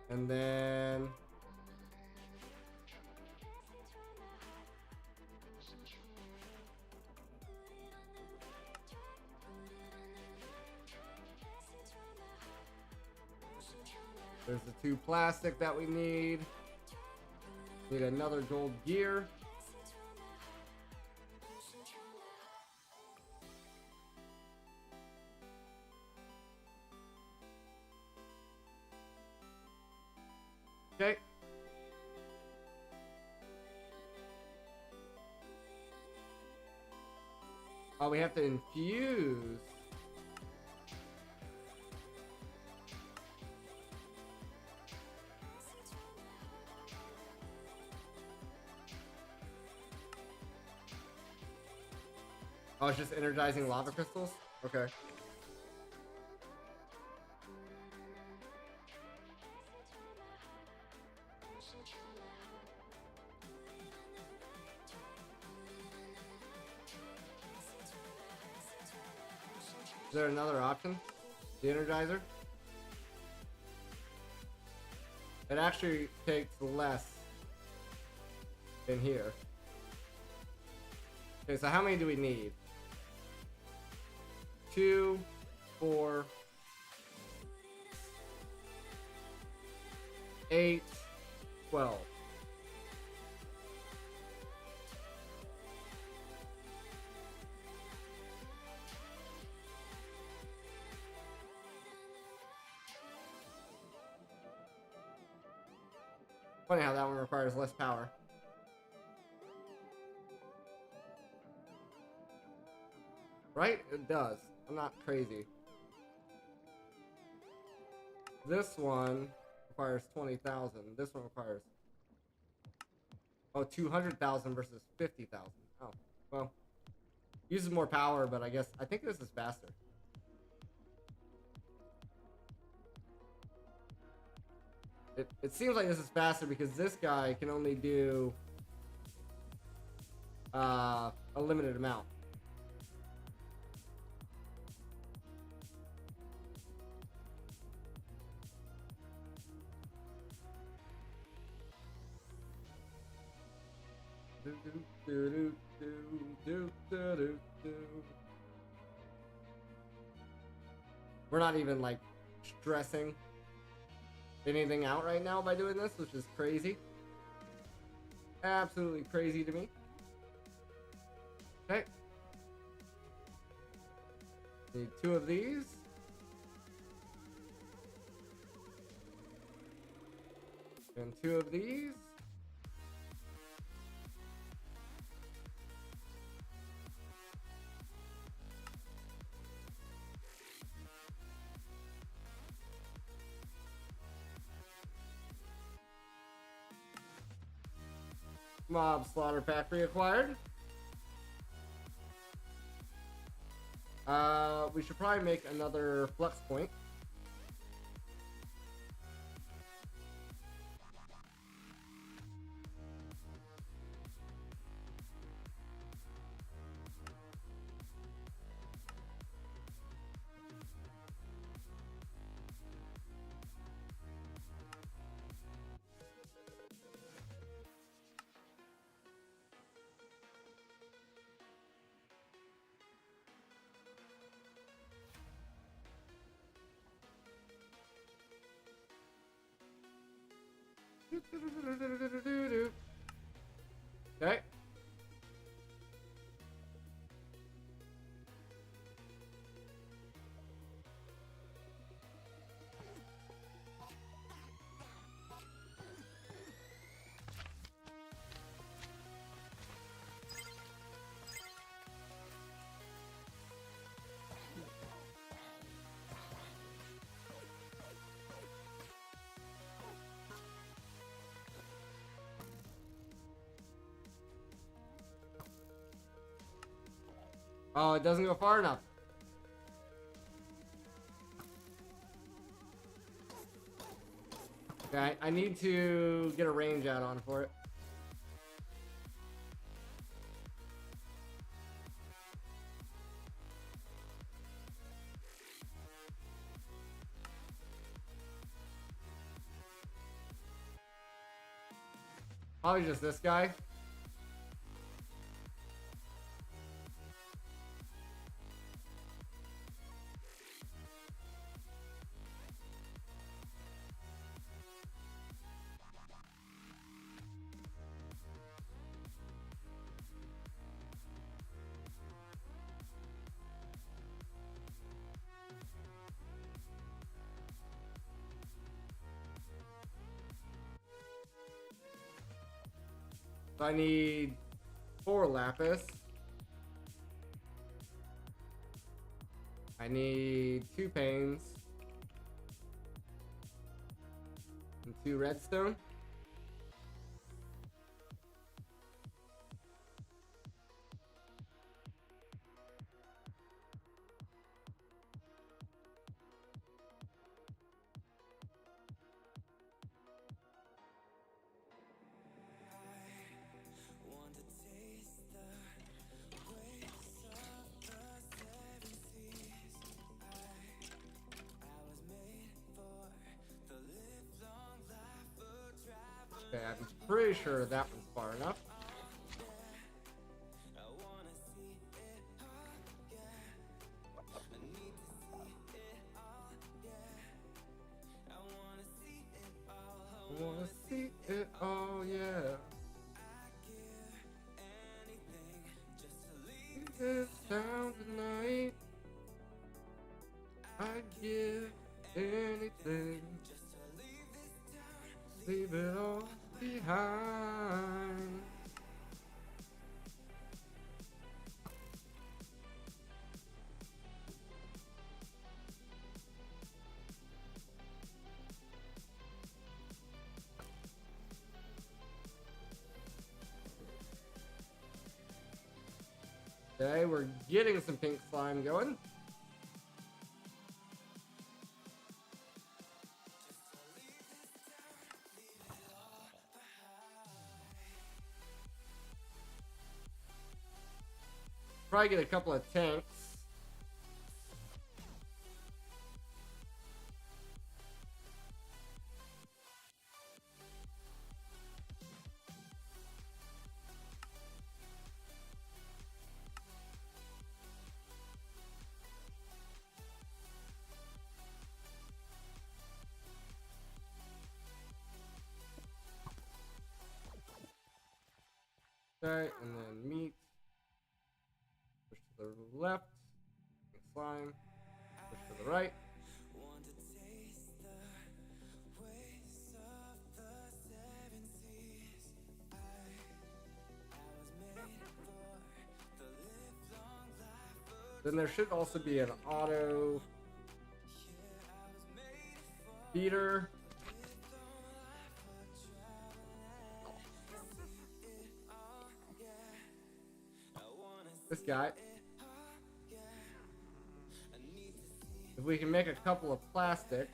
And then there's the 2 plastic that we need. Need another gold gear. Okay. Oh, we have to infuse. Oh, it's just energizing lava crystals? Okay. Is there another option? The Energizer. It actually takes less in here. Okay, so how many do we need? 2, 4, 8, 12. Funny how that one requires less power. Right? It does. I'm not crazy. This one requires 20,000. This one requires 200,000 versus 50,000. Oh, well. Uses more power, but I think this is faster. It seems like this is faster because this guy can only do a limited amount. We're not even like stressing anything out right now by doing this, which is crazy. Absolutely crazy to me. Okay. Need 2 of these. And 2 of these. Mob Slaughter Factory acquired. We should probably make another flux point. Okay. Oh, it doesn't go far enough. Okay, I need to get a range add-on for it. Probably just this guy. So I need 4 lapis. I need 2 panes. And 2 redstone. Pretty sure that one's far enough. I wanna see it all, yeah. This town tonight, I'd give anything. Leave it all behind. Okay, we're getting some pink slime going. Probably get a couple of tanks. Okay, and then meat. Push to the left. Slime. Push to the right. Then there should also be an auto feeder. This guy. If we can make a couple of plastic.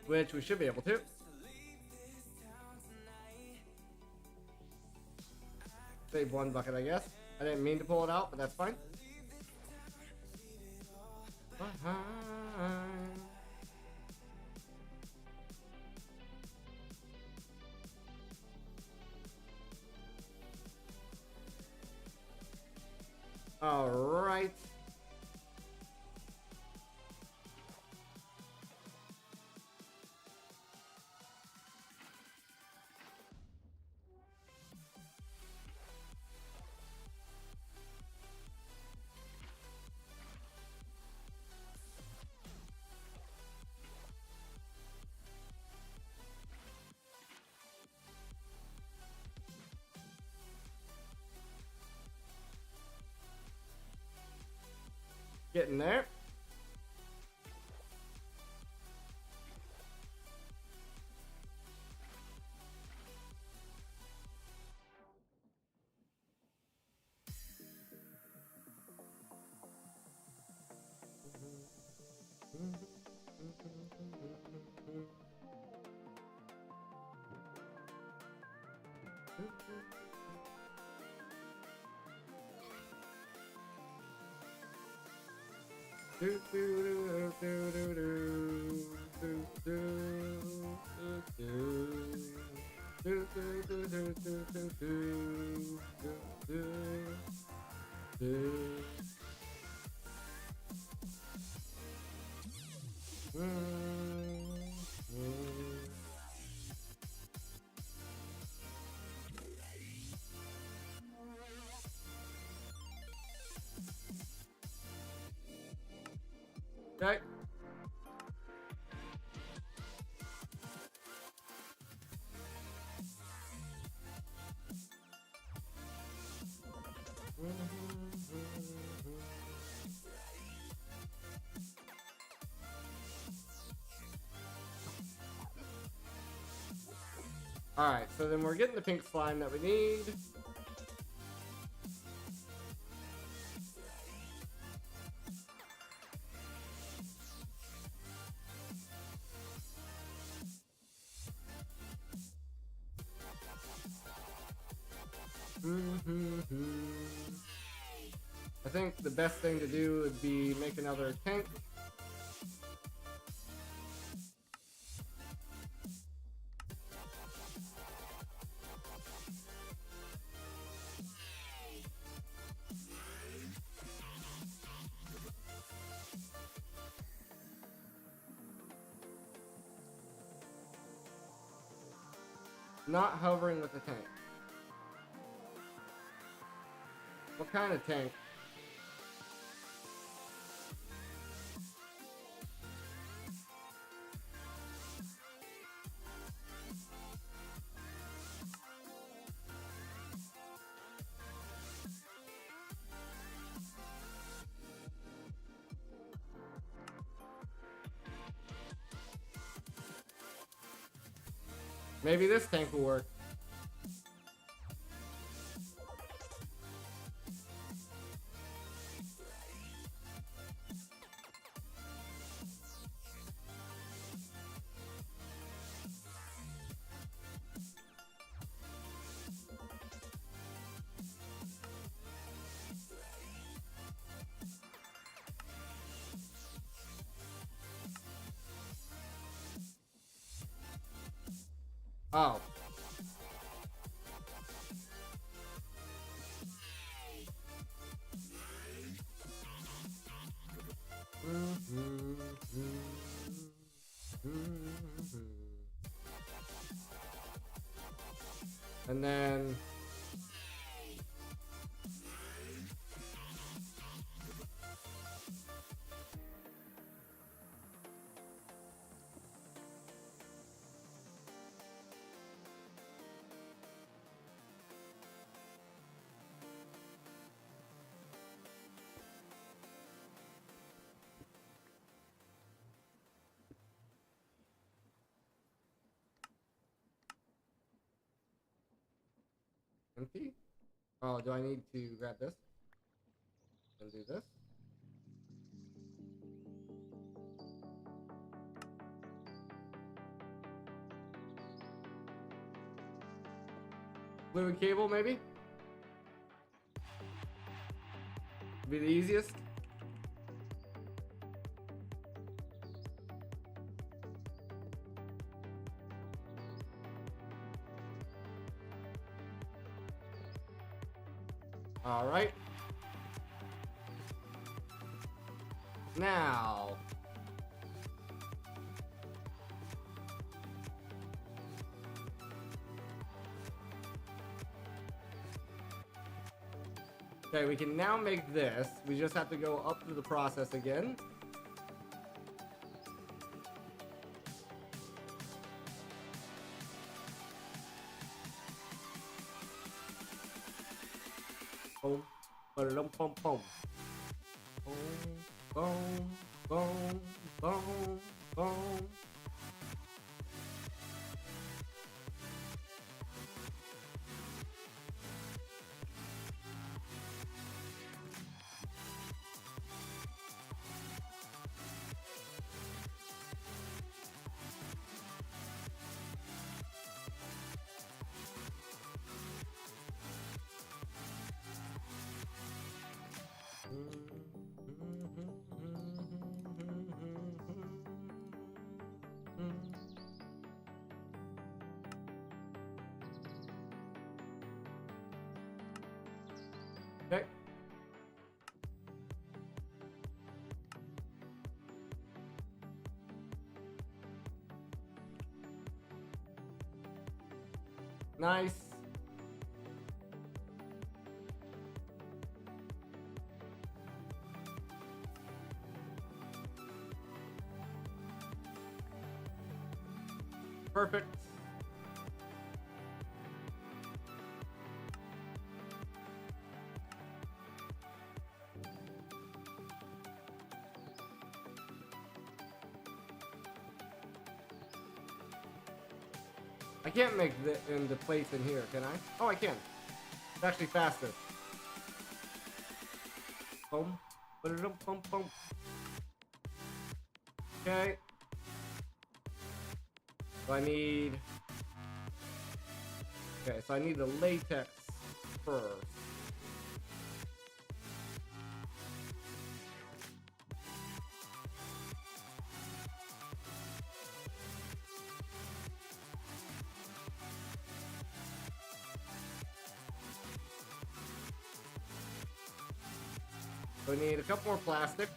Which we should be able to. Save one bucket, I guess. I didn't mean to pull it out, but that's fine. All right. Getting there. Okay. Alright, so then we're getting the pink slime that we need. I think the best thing to do would be make another tank Not hovering with the tank. What kind of tank? Maybe this tank will work. Oh. And then empty. Oh, do I need to grab this and do this? Fluid cable, maybe? Be the easiest. All right. Now. Okay, we can now make this. We just have to go up through the process again. Boom, ba-dum, boom, boom. Boom, boom, boom, boom, boom. Okay. Nice. Perfect. I can't make the plates in here, can I? Oh, I can. It's actually faster. Boom. Boom, boom, boom. Okay. So I need... Okay, so I need the latex first. So we need a couple more plastic.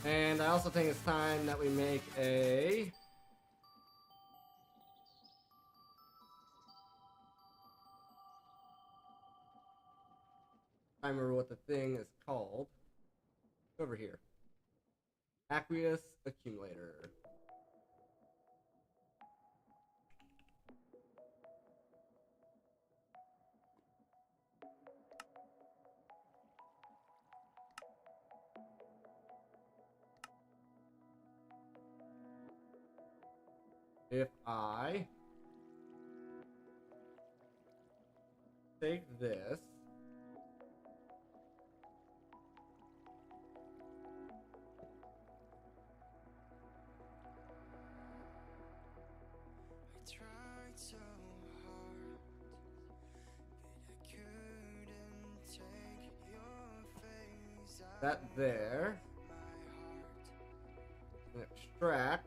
And I also think it's time that we make a... I remember what the thing is called. Over here. Aqueous Accumulator. If I take this, that there, and extract.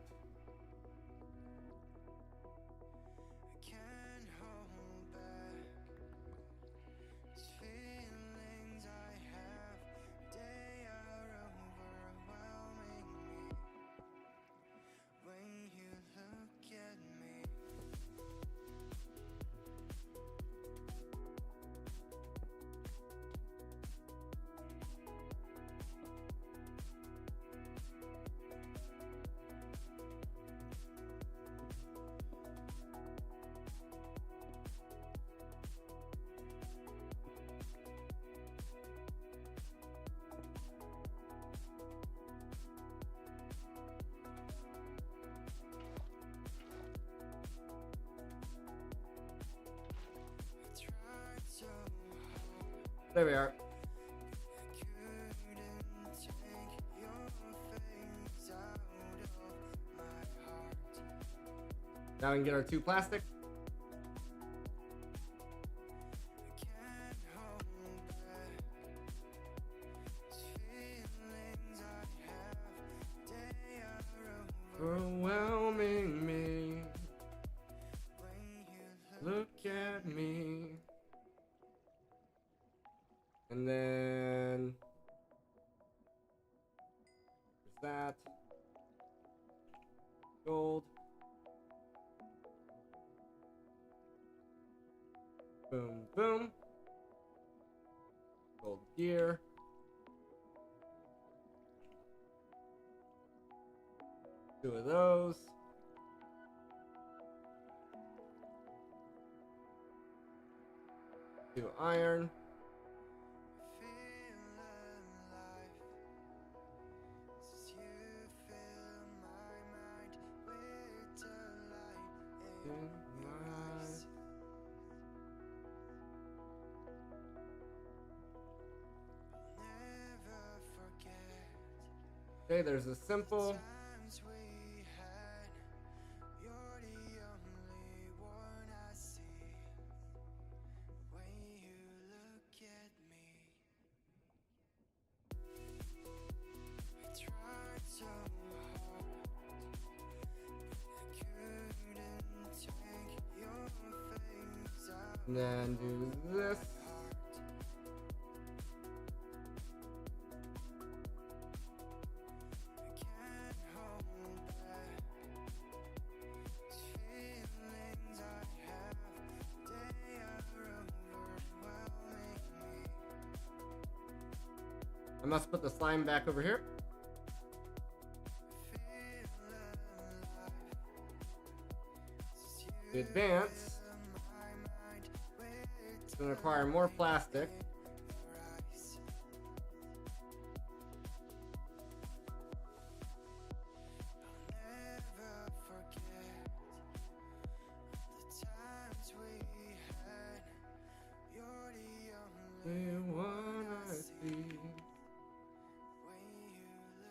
There we are. Now we can get our 2 plastic. Overwhelming me. Look at me. And then there's that. Gold. Boom, boom. Gold gear. Two of those. Two iron. Okay, there's a simple. And then do this. I must put the slime back over here. To advance, it's going to require more plastic.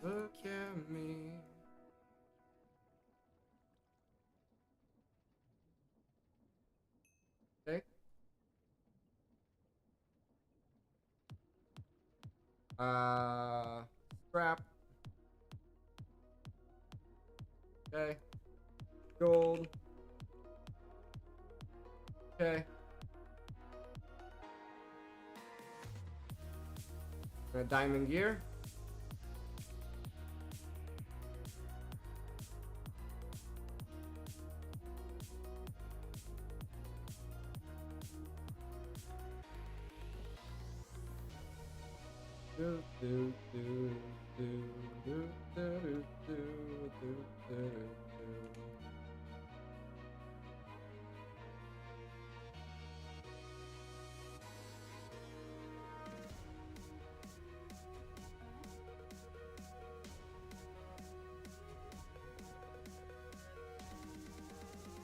Look at me. Okay. Scrap. Okay. Gold. Okay. A diamond gear. Do, do, do, do, do, do, do, do, do, do.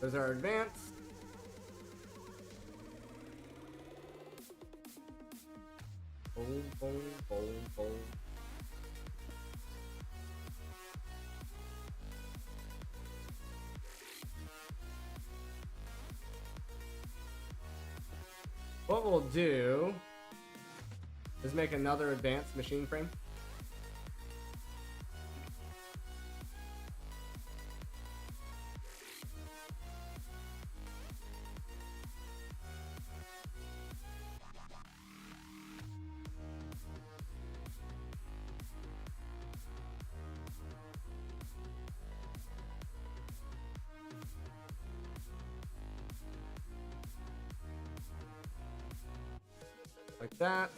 There's our advance. Boom, boom, boom, boom. What we'll do is make another advanced machine frame. Like that.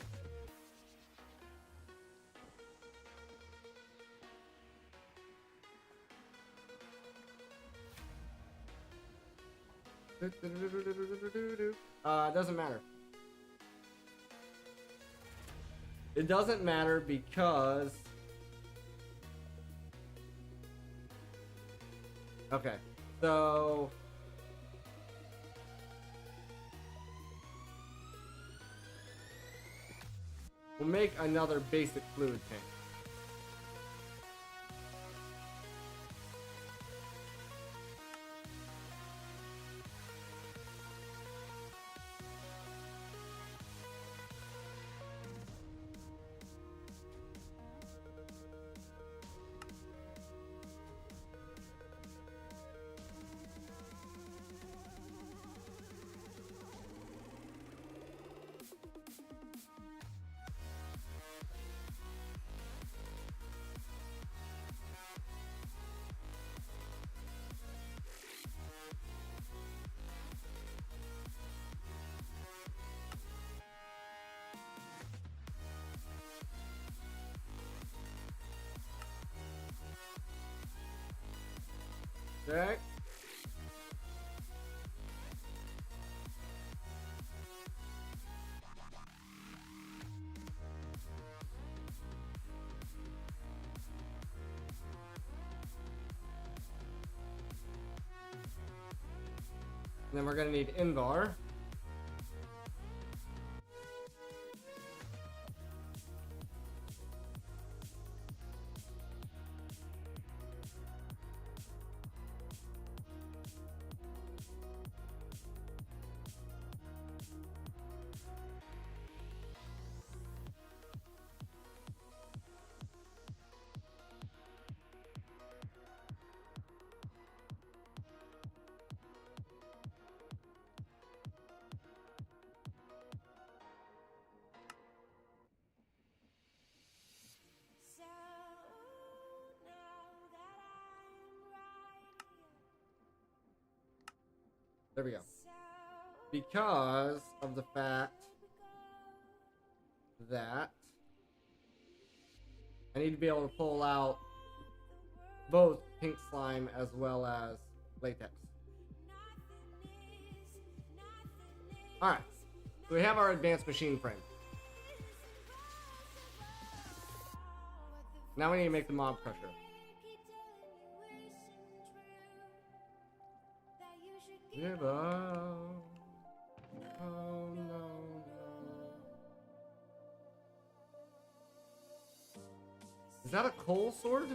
It doesn't matter. It doesn't matter because... Okay, so... we'll make another basic fluid tank. Okay. And then we're going to need Invar. There we go. Because of the fact that I need to be able to pull out both pink slime as well as latex. Alright, so we have our advanced machine frame. Now we need to make the mob crusher. Give up. Oh no, no. Is that a coal sword?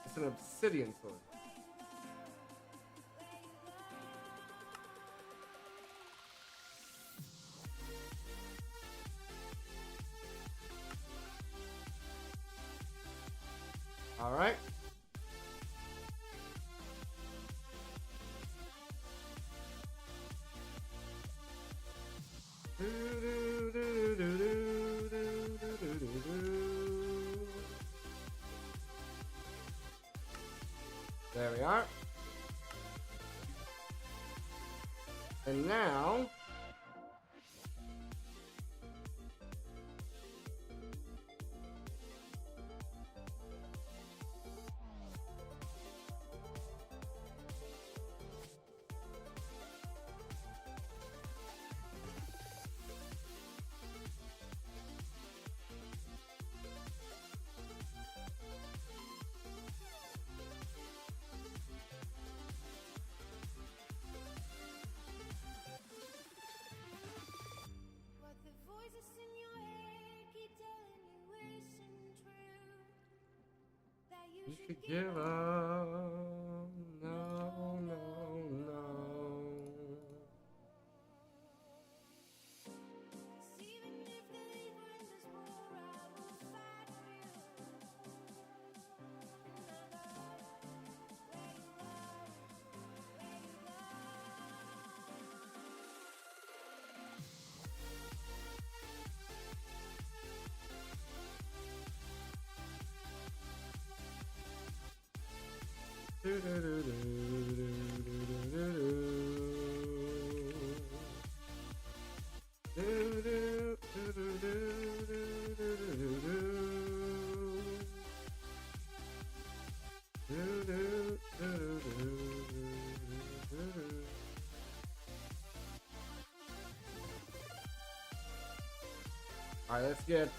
It's an obsidian sword. All right. There we are. And now to give up. No, no, no. All right, let's get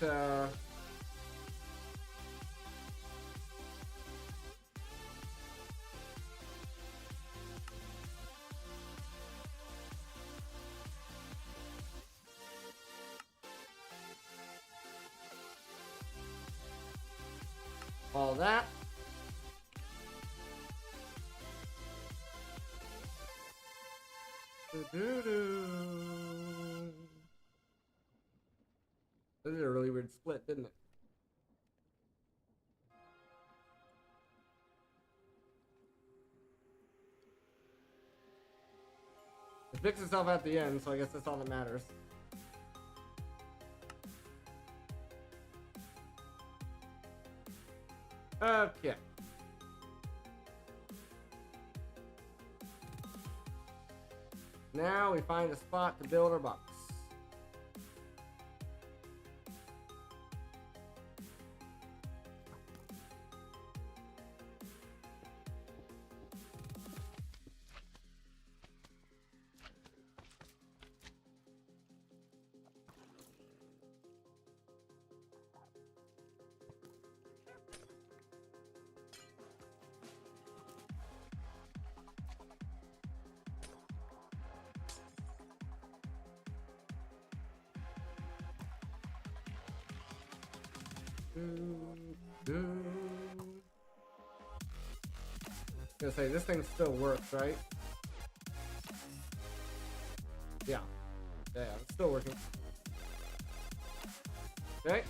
all that. This is a really weird split, didn't it? It fixed itself at the end, so I guess that's all that matters. Okay. Now we find a spot to build our box. Gonna say this thing still works, right? Yeah. Yeah, it's still working. Okay.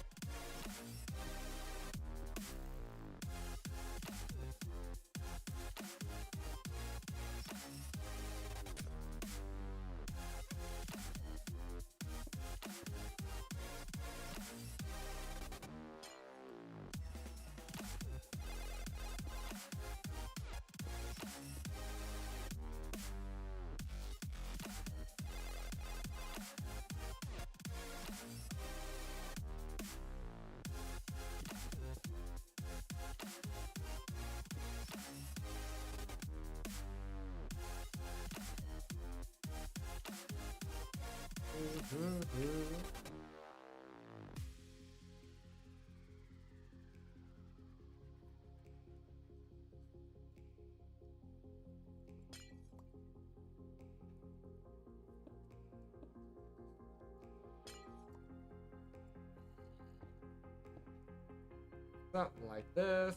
Something like this.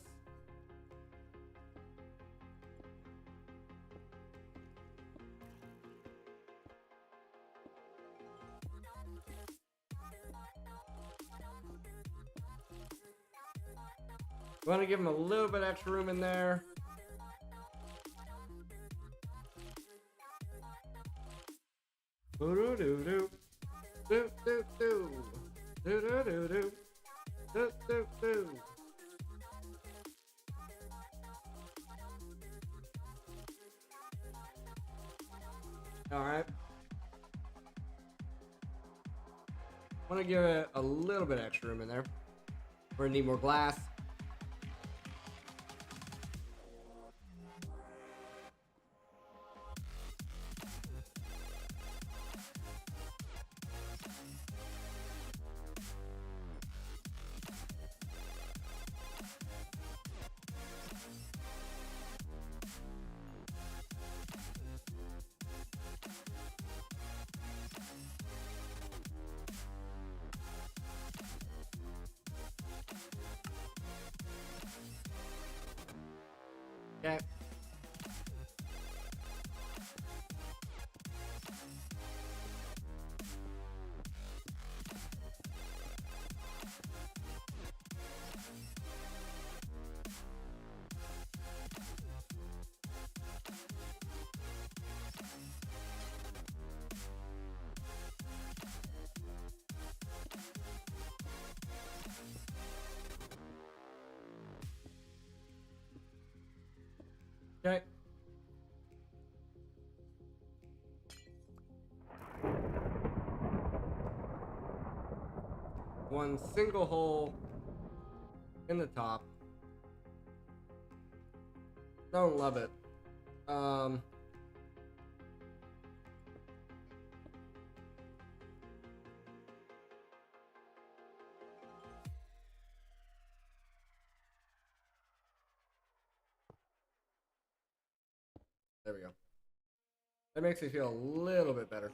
Want to give him a little bit extra room in there. Do do do do do do do do do do do do do. All right. Want to give it a little bit extra room in there. We're gonna need more glass. Okay. Okay. One single hole in the top. Don't love it. There we go. That makes me feel a little bit better.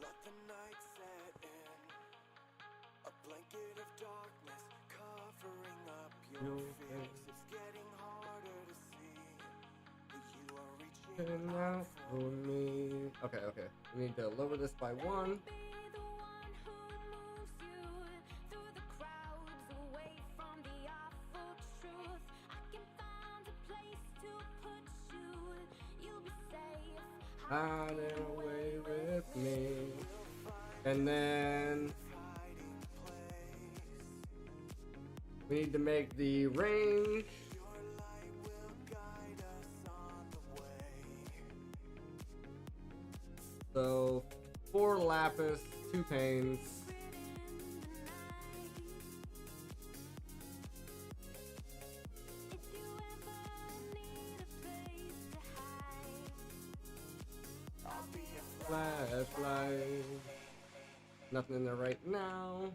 Out for me. Okay, okay. We need to lower this by 1. Hiding away with me. And then we need to make the range. So 4 lapis, 2 panes. Flashlight. Nothing in there right now.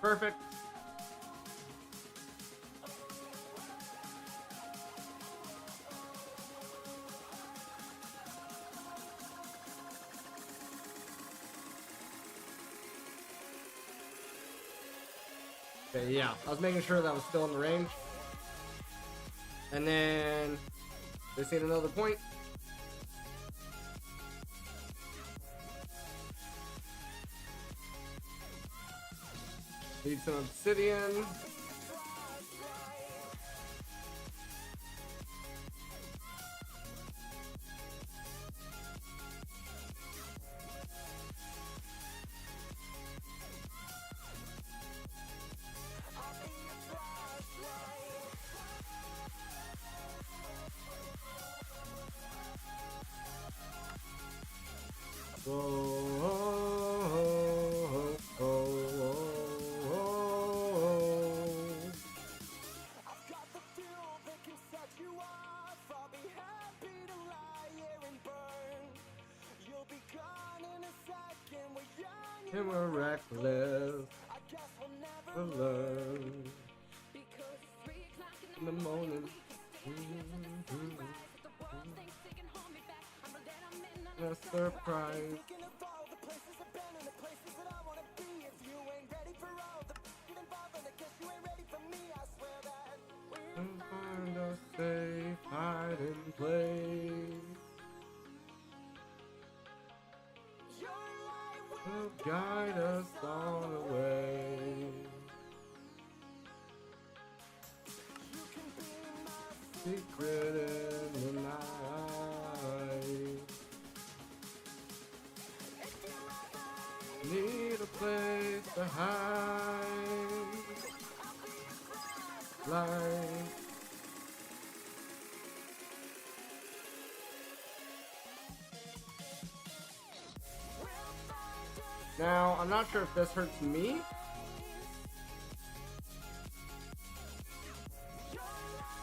Perfect. Okay, yeah, I was making sure that was still in the range. And then just need another point. Need some obsidian. And we're reckless. We'll learn in the morning. A surprise. And find a safe hiding place. Will guide us all the way. Secret in the night. Need a place to hide. Light. Now, I'm not sure if this hurts me.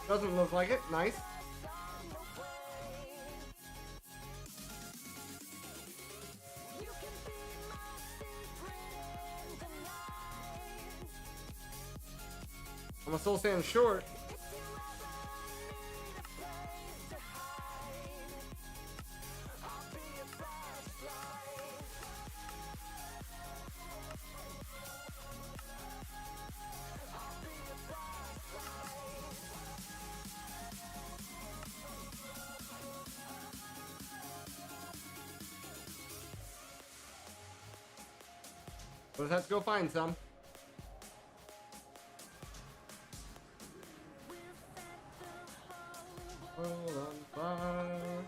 Doesn't look like it. Nice. I'm a soul sand short. We'll just have to go find some. World on fire.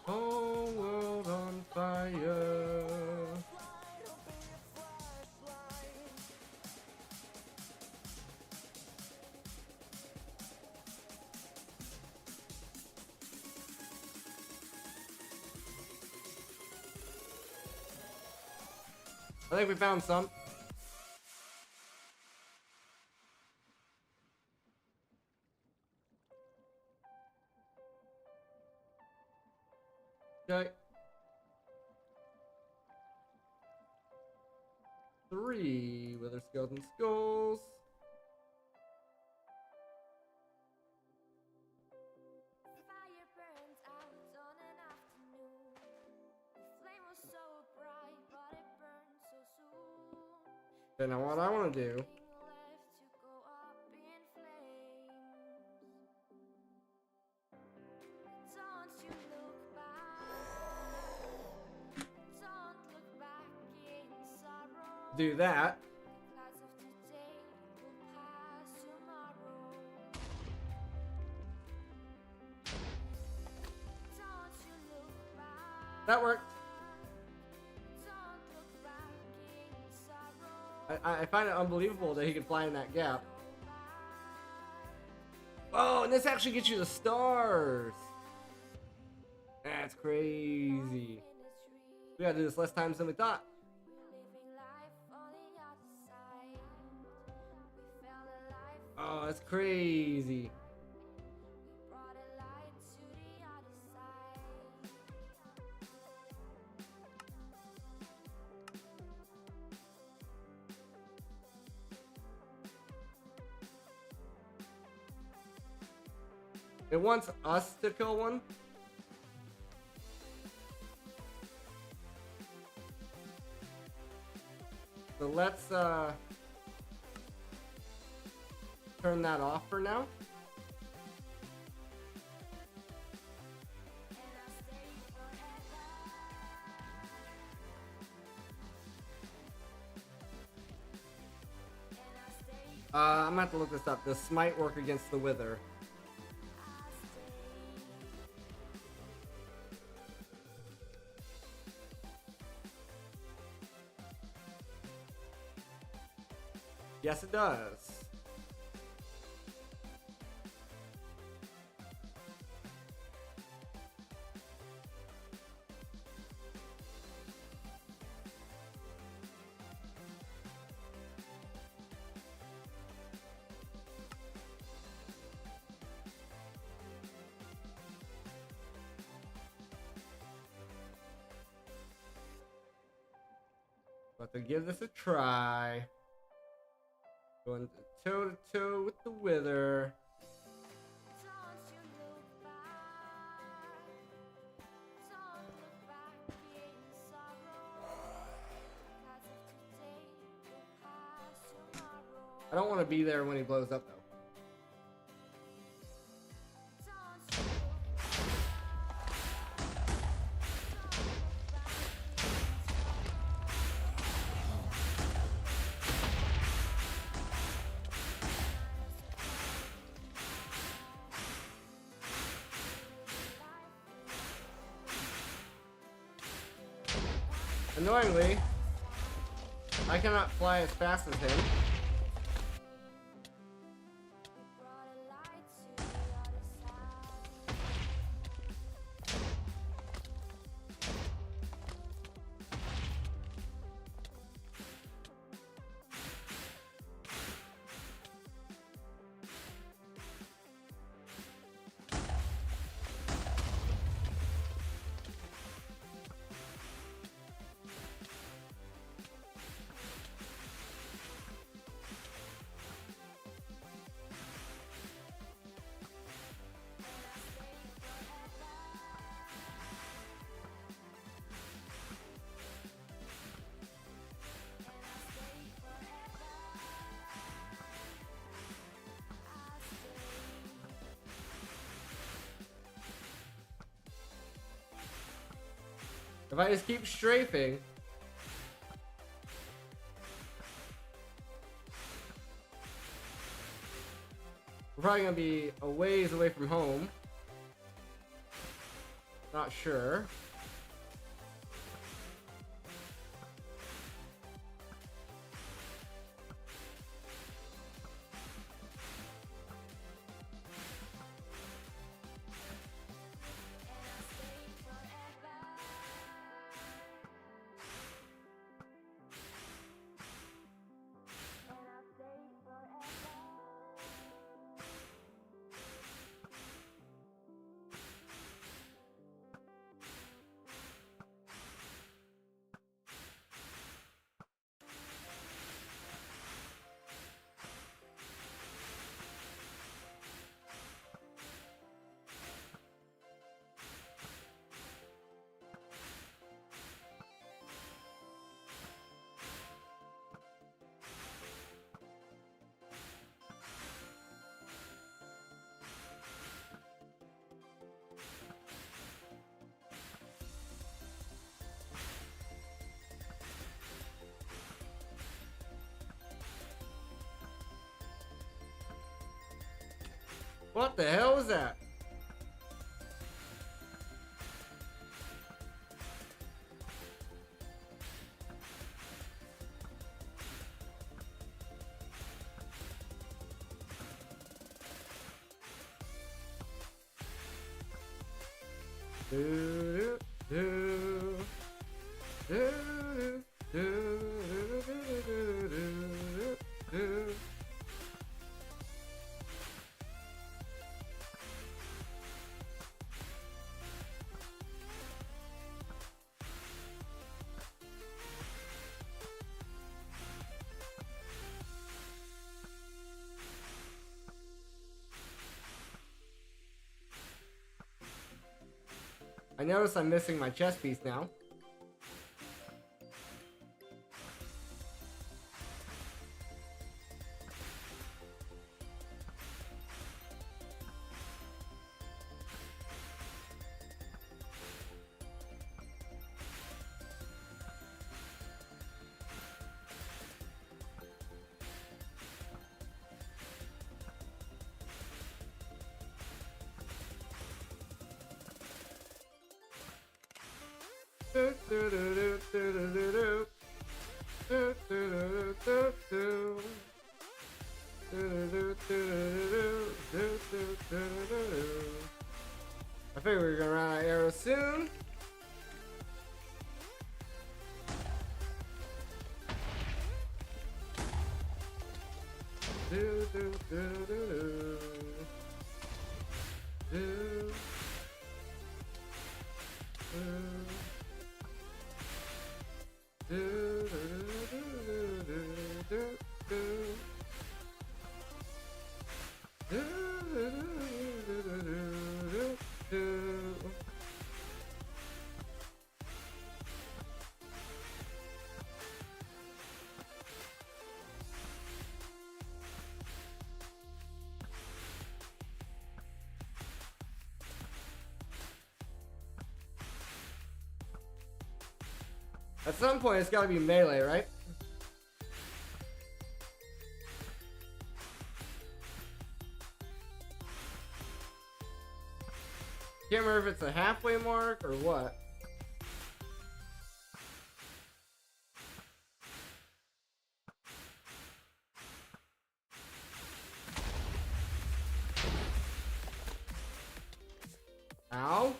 Whole world on fire. I think we found some. Okay. 3 wither skeleton skulls. Fire burns out on an afternoon. The flame was so bright, but it burned so soon. Okay, now what I want to do. Nothing left to go up in flames. Don't you look back. Don't look back in sorrow. Do that. The clouds of today will pass tomorrow. Don't you look back. That worked. Don't look back in sorrow. I find it unbelievable that he could fly in that gap. Oh, and this actually gets you the stars. That's crazy. We gotta do this less times than we thought. Oh, that's crazy. It wants us to kill one. So let's turn that off for now. I'm gonna have to look this up. Does smite work against the wither? Yes, it does. But to give this a try. Going toe to toe with the wither. I don't want to be there when he blows up though. Annoyingly, I cannot fly as fast as him. If I just keep strafing, we're probably gonna be a ways away from home. Not sure. What the hell was that? Do, do, do, do, do, do, do, do, do. I notice I'm missing my chess piece now. Do, do, do, do, do, do, do. Do, do, do, do, do. Do, do, do, do, do, do, do, do, do. I figured we were gonna run out of arrows soon. Do, do, do, do, do. Do. At some point, it's gotta be melee, right? Can't remember if it's a halfway mark or what. Ow.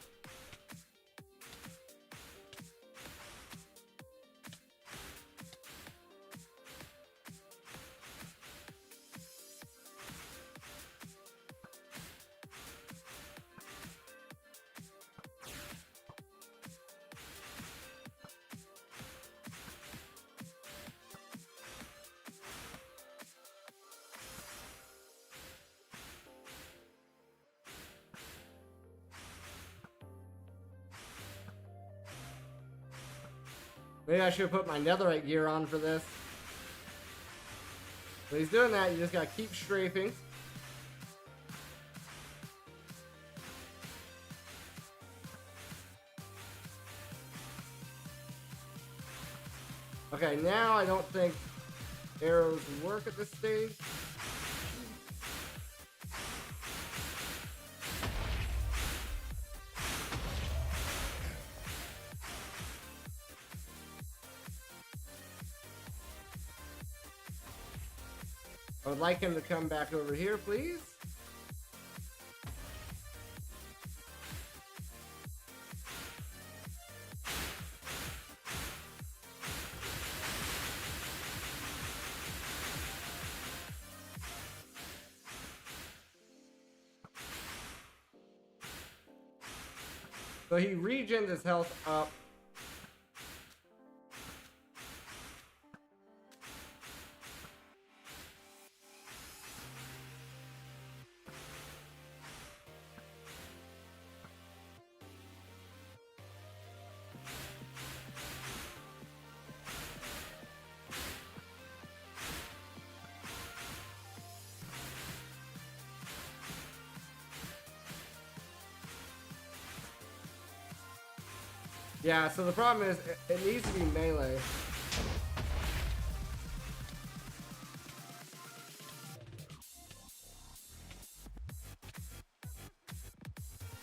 Maybe I should have put my netherite gear on for this. When he's doing that, you just gotta keep strafing. Okay, now I don't think arrows work at this stage. I would like him to come back over here, please. So he regens his health up. Yeah, so the problem is it needs to be melee.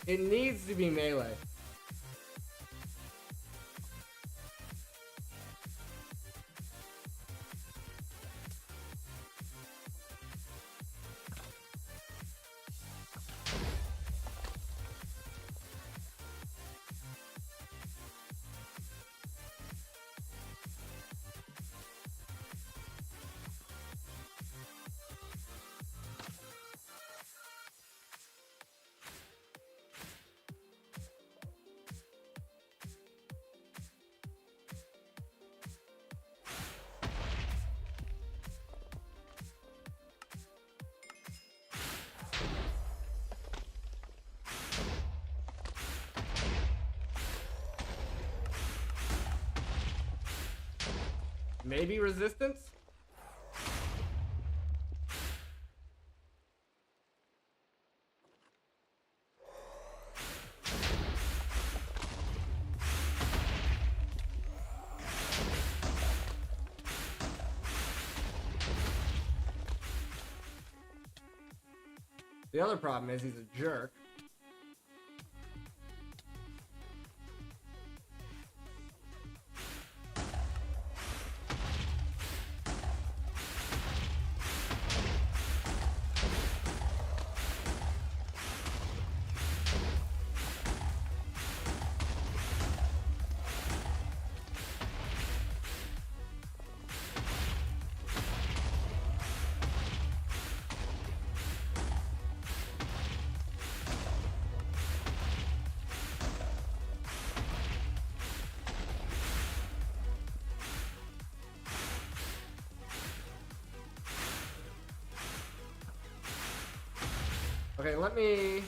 It needs to be melee. Maybe resistance? The other problem is he's a jerk. Okay, let me...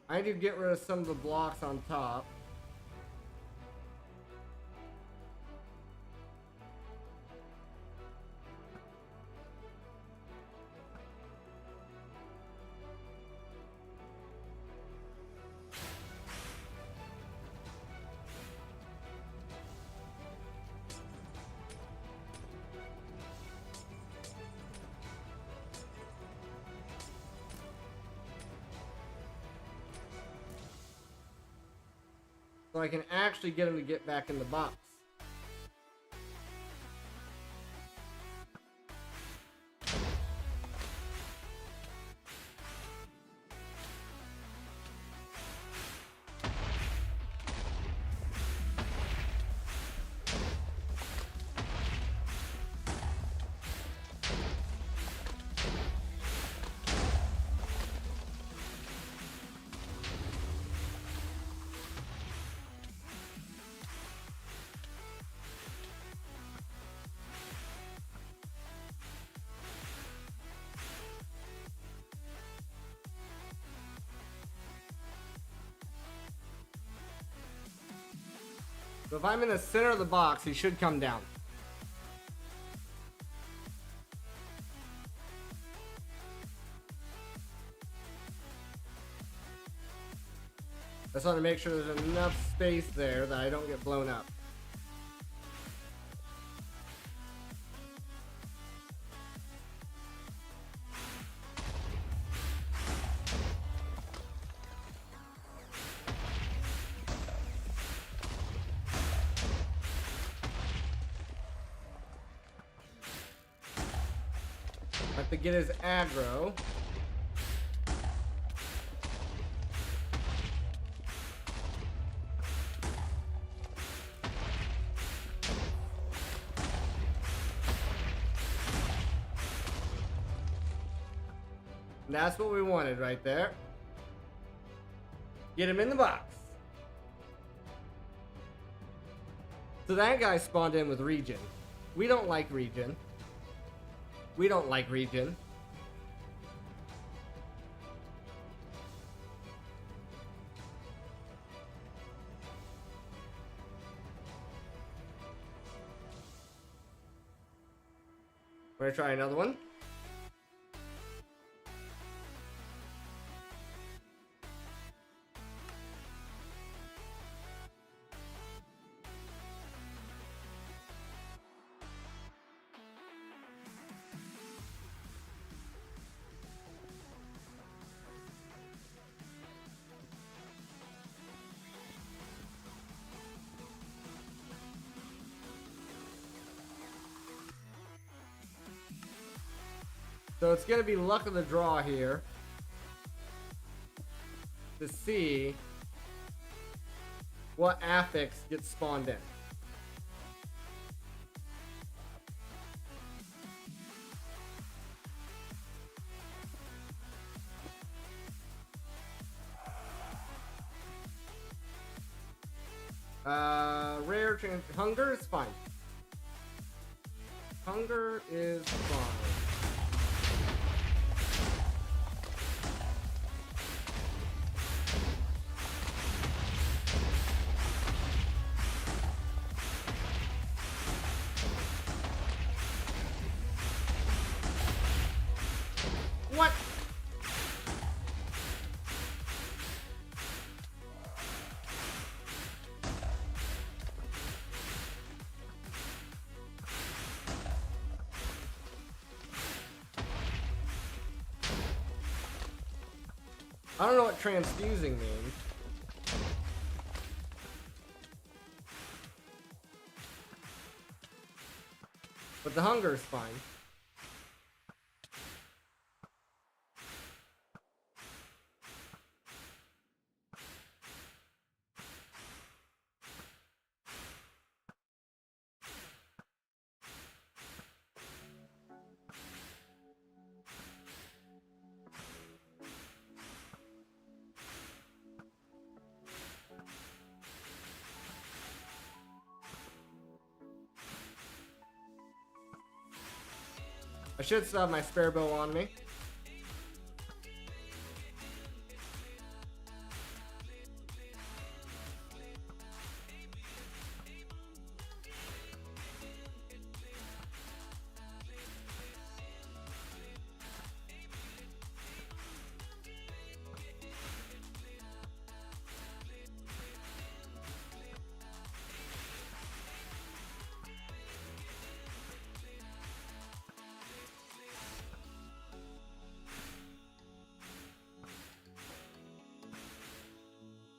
I need to get rid of some of the blocks on top. So I can actually get him to get back in the box. So if I'm in the center of the box, he should come down. just want to make sure there's enough space there that I don't get blown up. Have to get his aggro. And that's what we wanted right there. Get him in the box. So that guy spawned in with regen. We don't like regen. We don't like regen. We're gonna try another one. So it's going to be luck of the draw here to see what affix gets spawned in. Rare chance. Hunger is fine. Hunger is fine. What? I don't know what transfusing means. But the hunger is fine. I should still have my spare bow on me.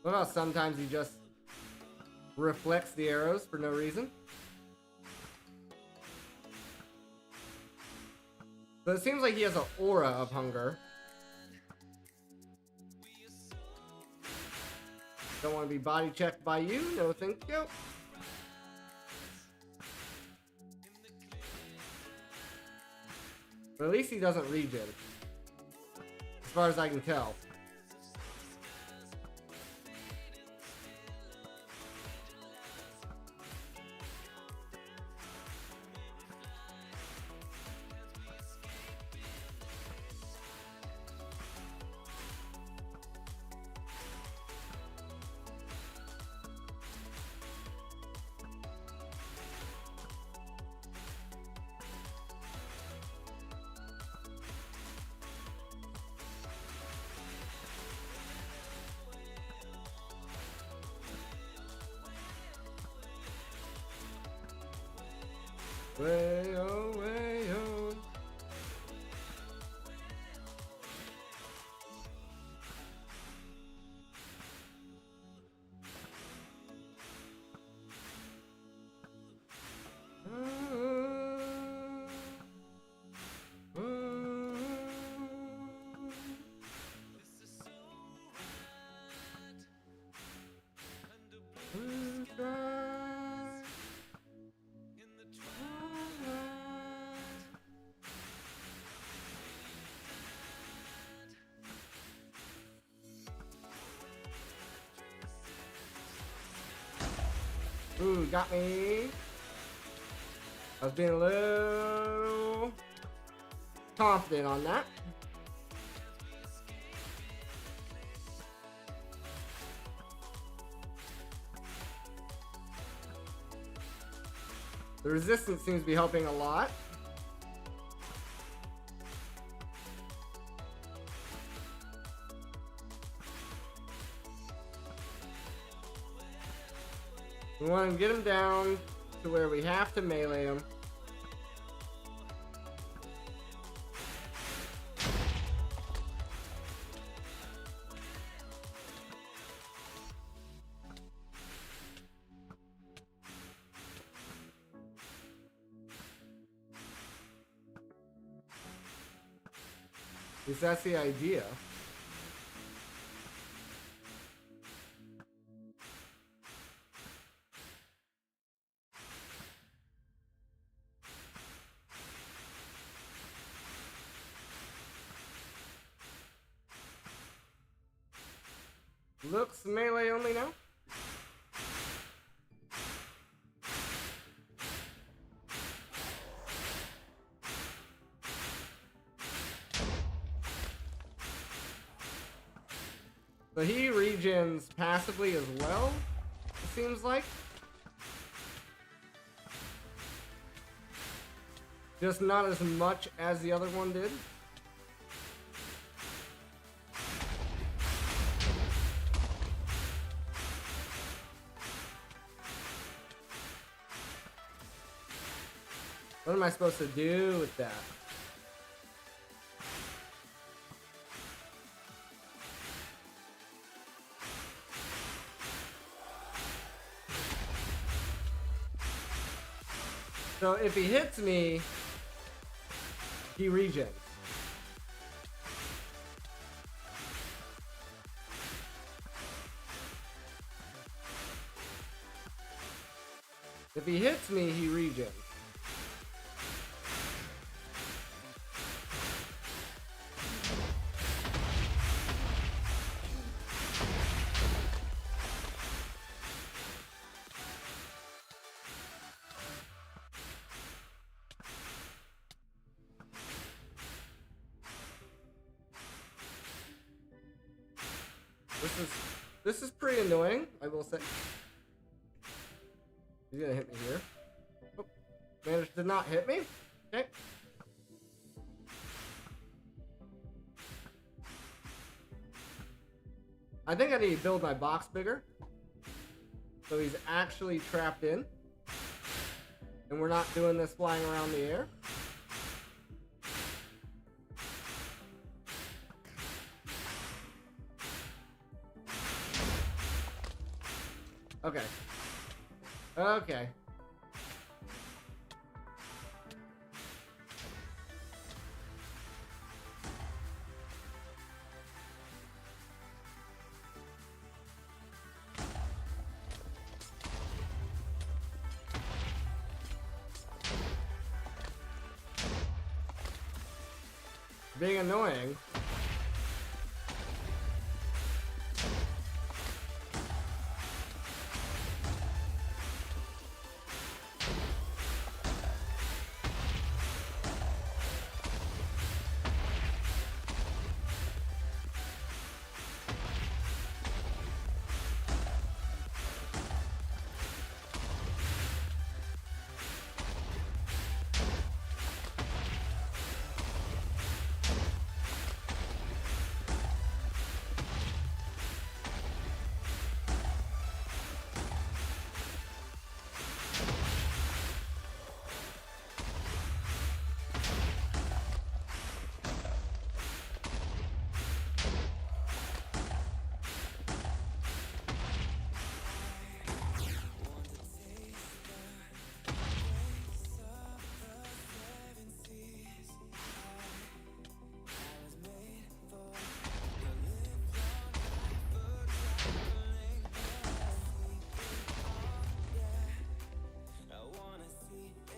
What about sometimes he just reflects the arrows for no reason? So it seems like he has an aura of hunger. Don't want to be body checked by you. No, thank you. But at least he doesn't regen. As far as I can tell. Way oh, way oh. Ooh, got me. I was being a little confident on that. The resistance seems to be helping a lot. We want to get him down to where we have to melee him. At least that's the idea. Looks melee only now. So he regens passively as well, it seems like. Just not as much as the other one did. What am I supposed to do with that? So if he hits me, he regens. If he hits me, he regens. This is pretty annoying, I will say. He's gonna hit me here. Oh, managed to not hit me. Okay. I think I need to build my box bigger. So he's actually trapped in. And we're not doing this flying around the air. Okay. Okay. Being annoying.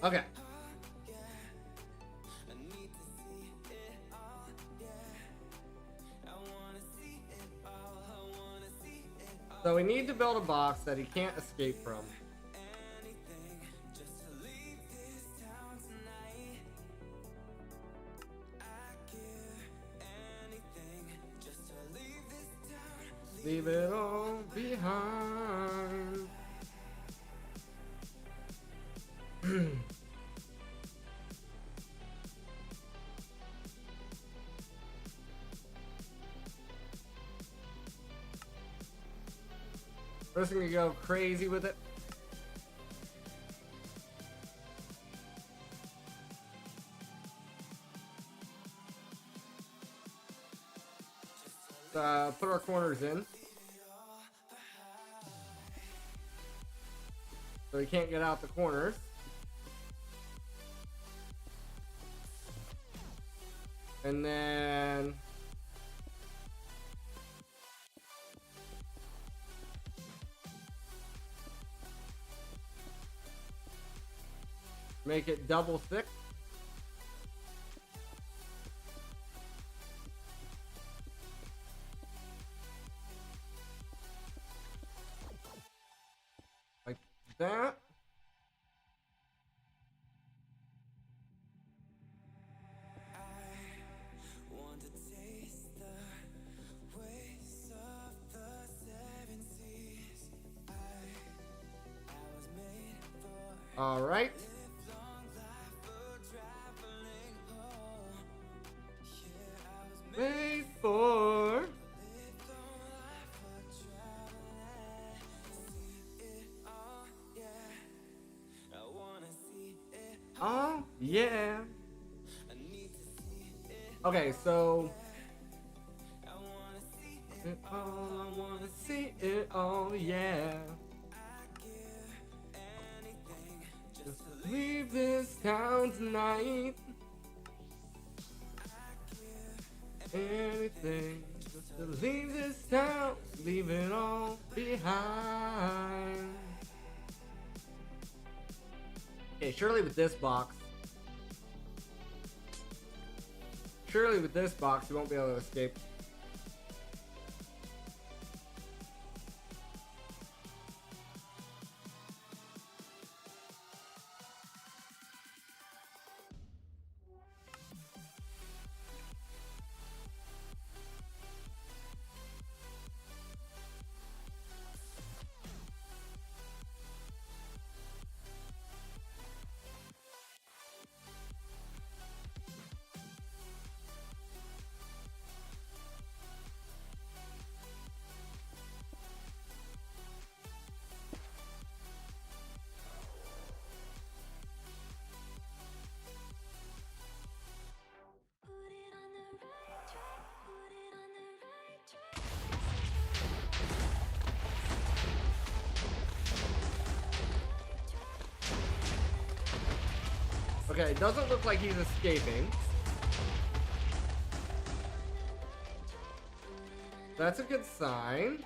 Okay. So we need to build a box that he can't escape from. Leave it all behind. First thing to go crazy with it. Put our corners in. So he can't get out the corners. And then make it double thick. Like that. All right. Made for. Oh, yeah. Okay, so. I wanna see it all, yeah. Just leave this town tonight. Anything just to leave this town, leave it all behind. Okay, surely with this box, you won't be able to escape. Put it on the right track, put it on the right track. Okay, it doesn't look like he's escaping. That's a good sign.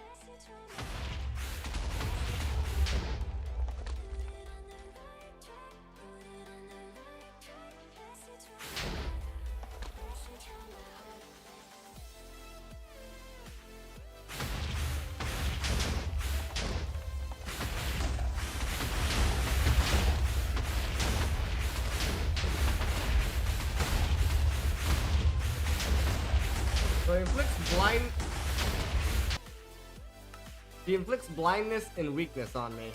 So he inflicts blindness and weakness on me.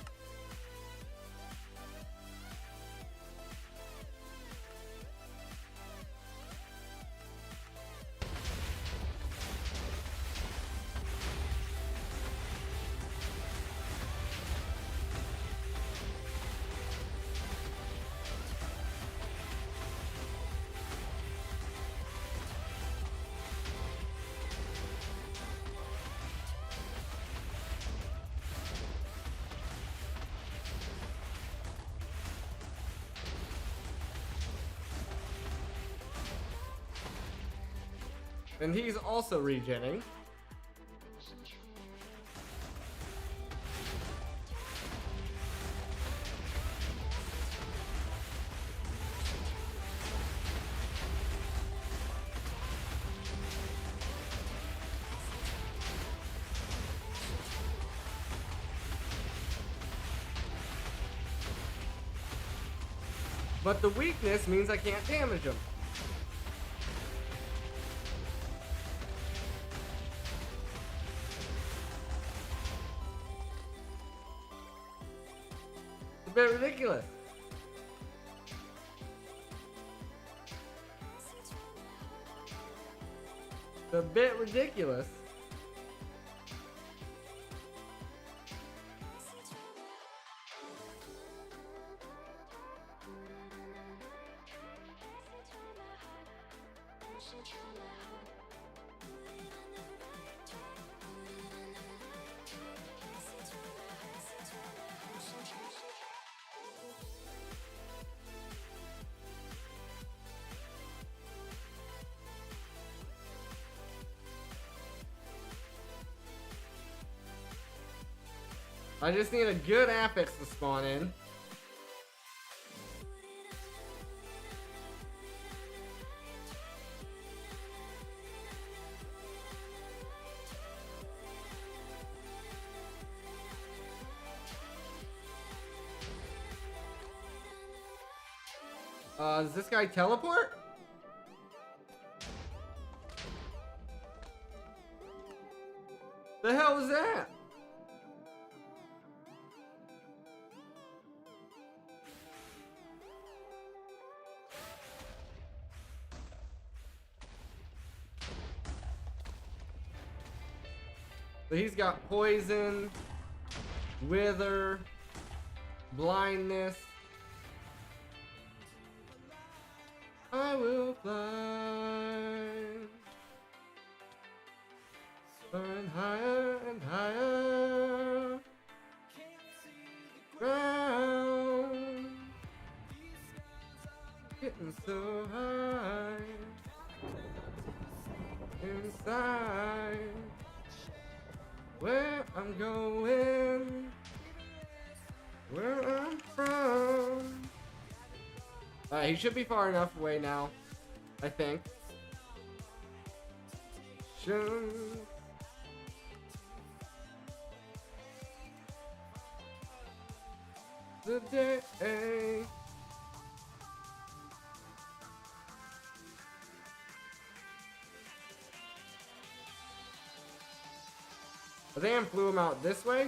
And he's also regenning. But the weakness means I can't damage him. It's a bit ridiculous. It's a bit ridiculous. I just need a good Apex to spawn in. Does this guy teleport? The hell was that? So he's got poison, wither, blindness. I will fly, soaring higher and higher. Ground, getting so high inside. Where I'm going, where I'm from. He should be far enough away now, I think. The day. I think I flew him out this way.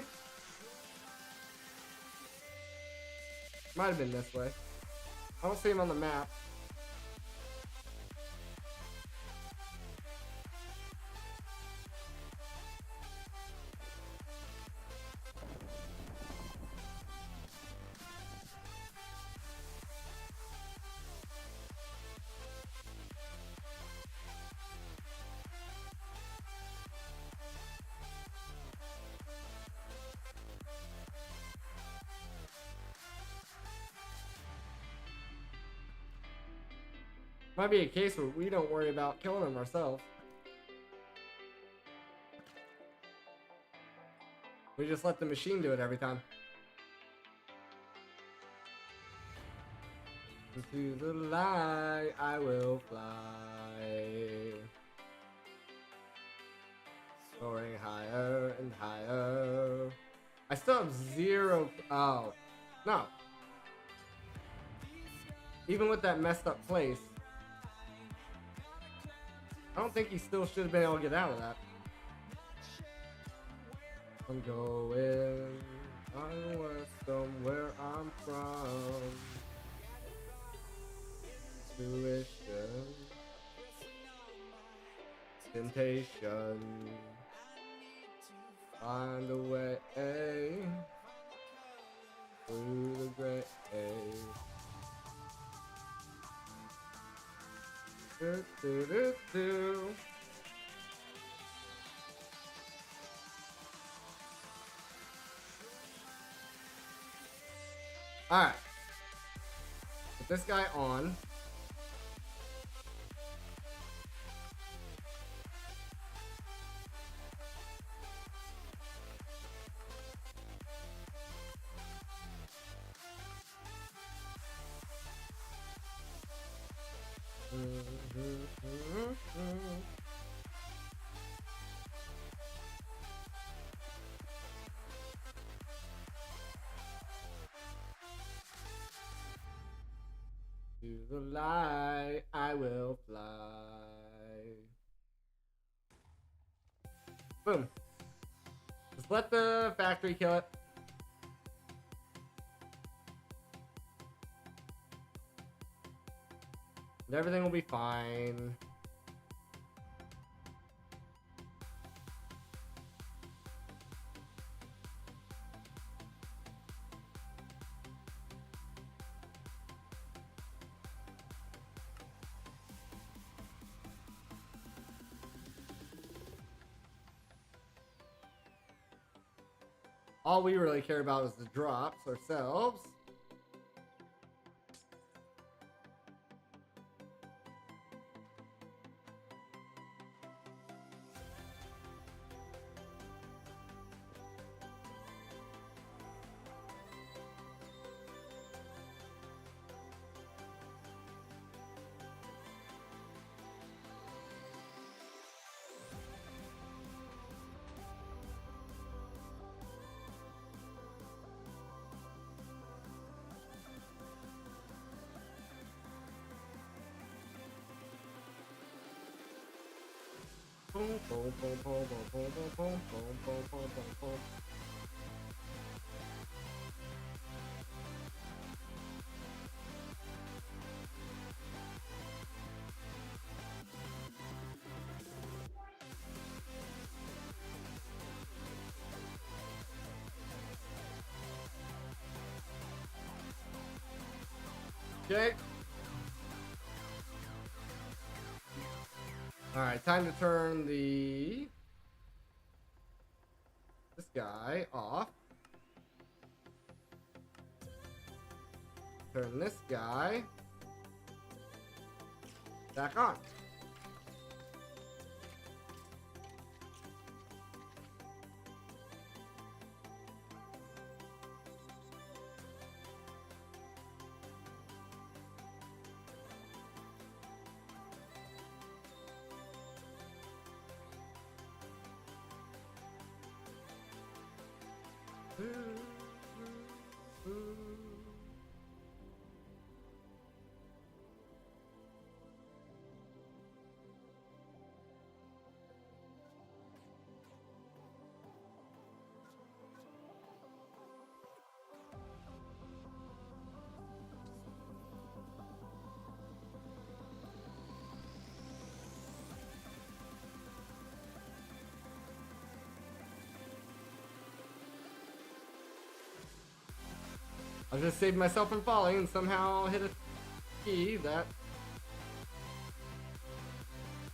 Might have been this way. I don't see him on the map. Might be a case where we don't worry about killing him ourselves. We just let the machine do it every time. Into the light I will fly, soaring higher and higher. I still have zero. Oh, no. Even with that messed up place, I don't think he still should have been able to get out of that. I'm going west somewhere I'm from. Tuition, temptation, find a way through the grave. Do, do, do, do. All right, put this guy on. the light, I will fly. Boom. Just let the factory kill it. And everything will be fine. All we really care about is the drops ourselves. Boom, boom, boom, boom, boom, boom, boom, boom, boom, boom, boom, boom. Okay. Alright, time to turn this guy off. Turn this guy back on. I just saved myself from falling and somehow hit a key that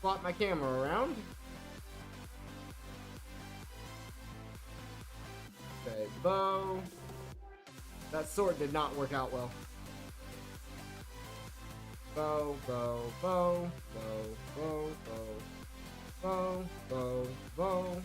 flopped my camera around. Okay, bow. That sword did not work out well. Bow, bow, bow, bow, bow, bow, bow, bow, bow.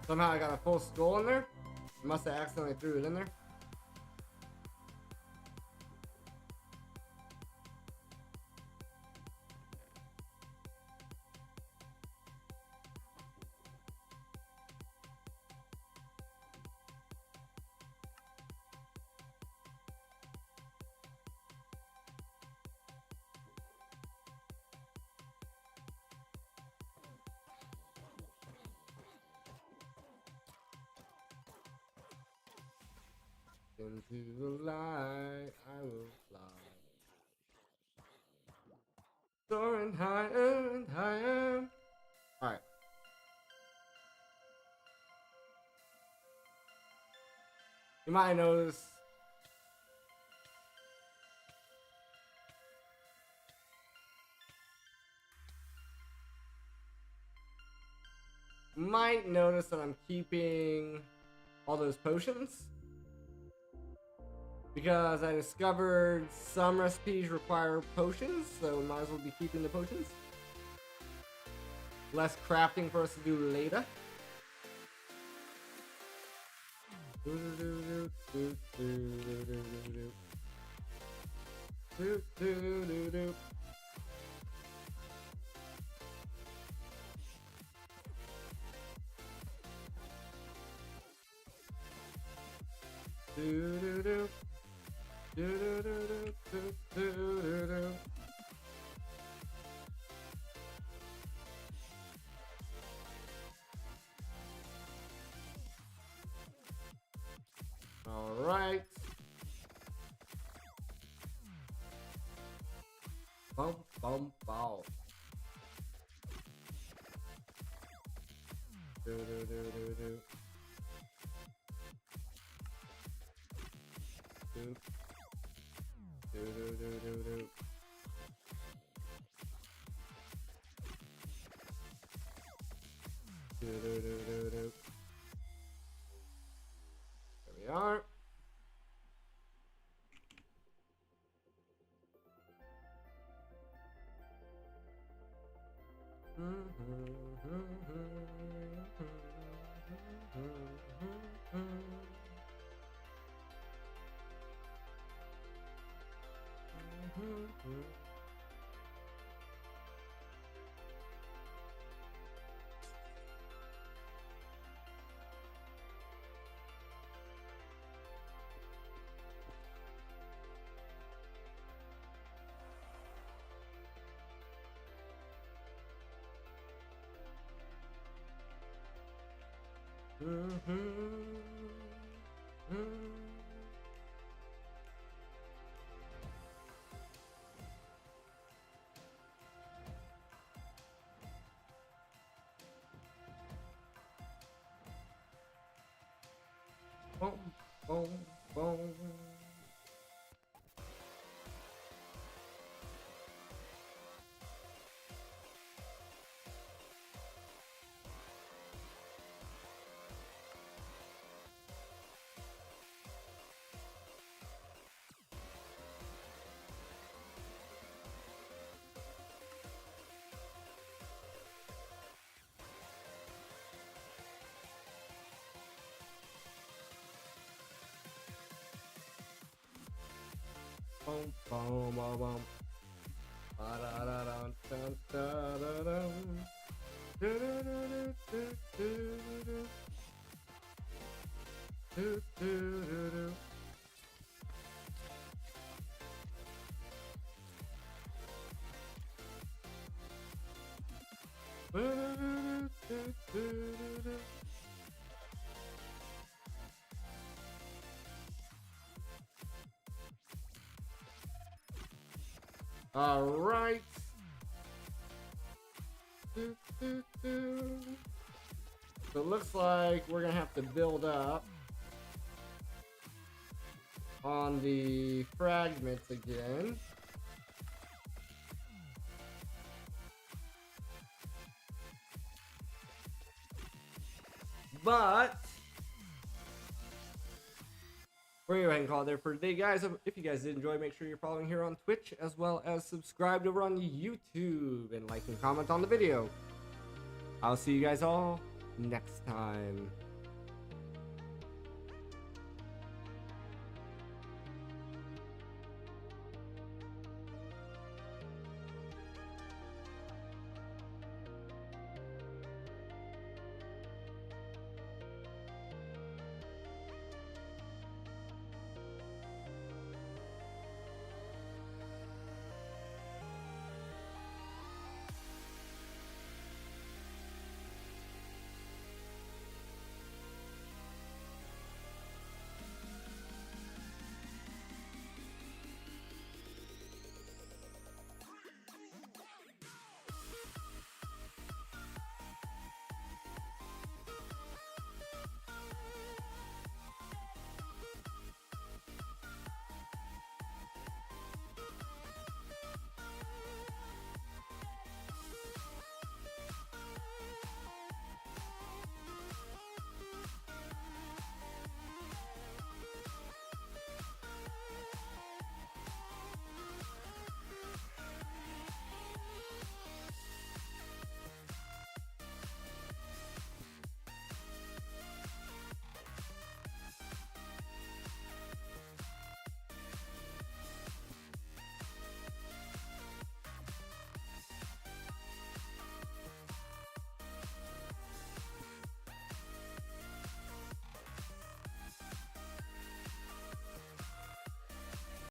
Somehow I got a full skull in there. Must have accidentally threw it in there. Into the light, I will fly. Soaring higher and higher. Alright. You might notice might notice that I'm keeping all those potions, because I discovered some recipes require potions, so might as well be keeping the potions. Less crafting for us to do later. All right. Bum bum bow. Do do do do do. Do do do do do do. Do do do do do. There we are. Boom, boom, boom. Boom, boom, boom, boom. Ba-da-da-dun, dun, da-da-dum. Do-do-do-do-do-do-do. Do-do-do-do. Do-do-do-do-do-do-do. All right. So it looks like we're gonna have to build up on the fragments again. But we're gonna go ahead and call it there for today, guys. If you guys did enjoy, make sure you're following here on Twitch, as well as subscribed over on YouTube, and like and comment on the video. I'll see you guys all next time.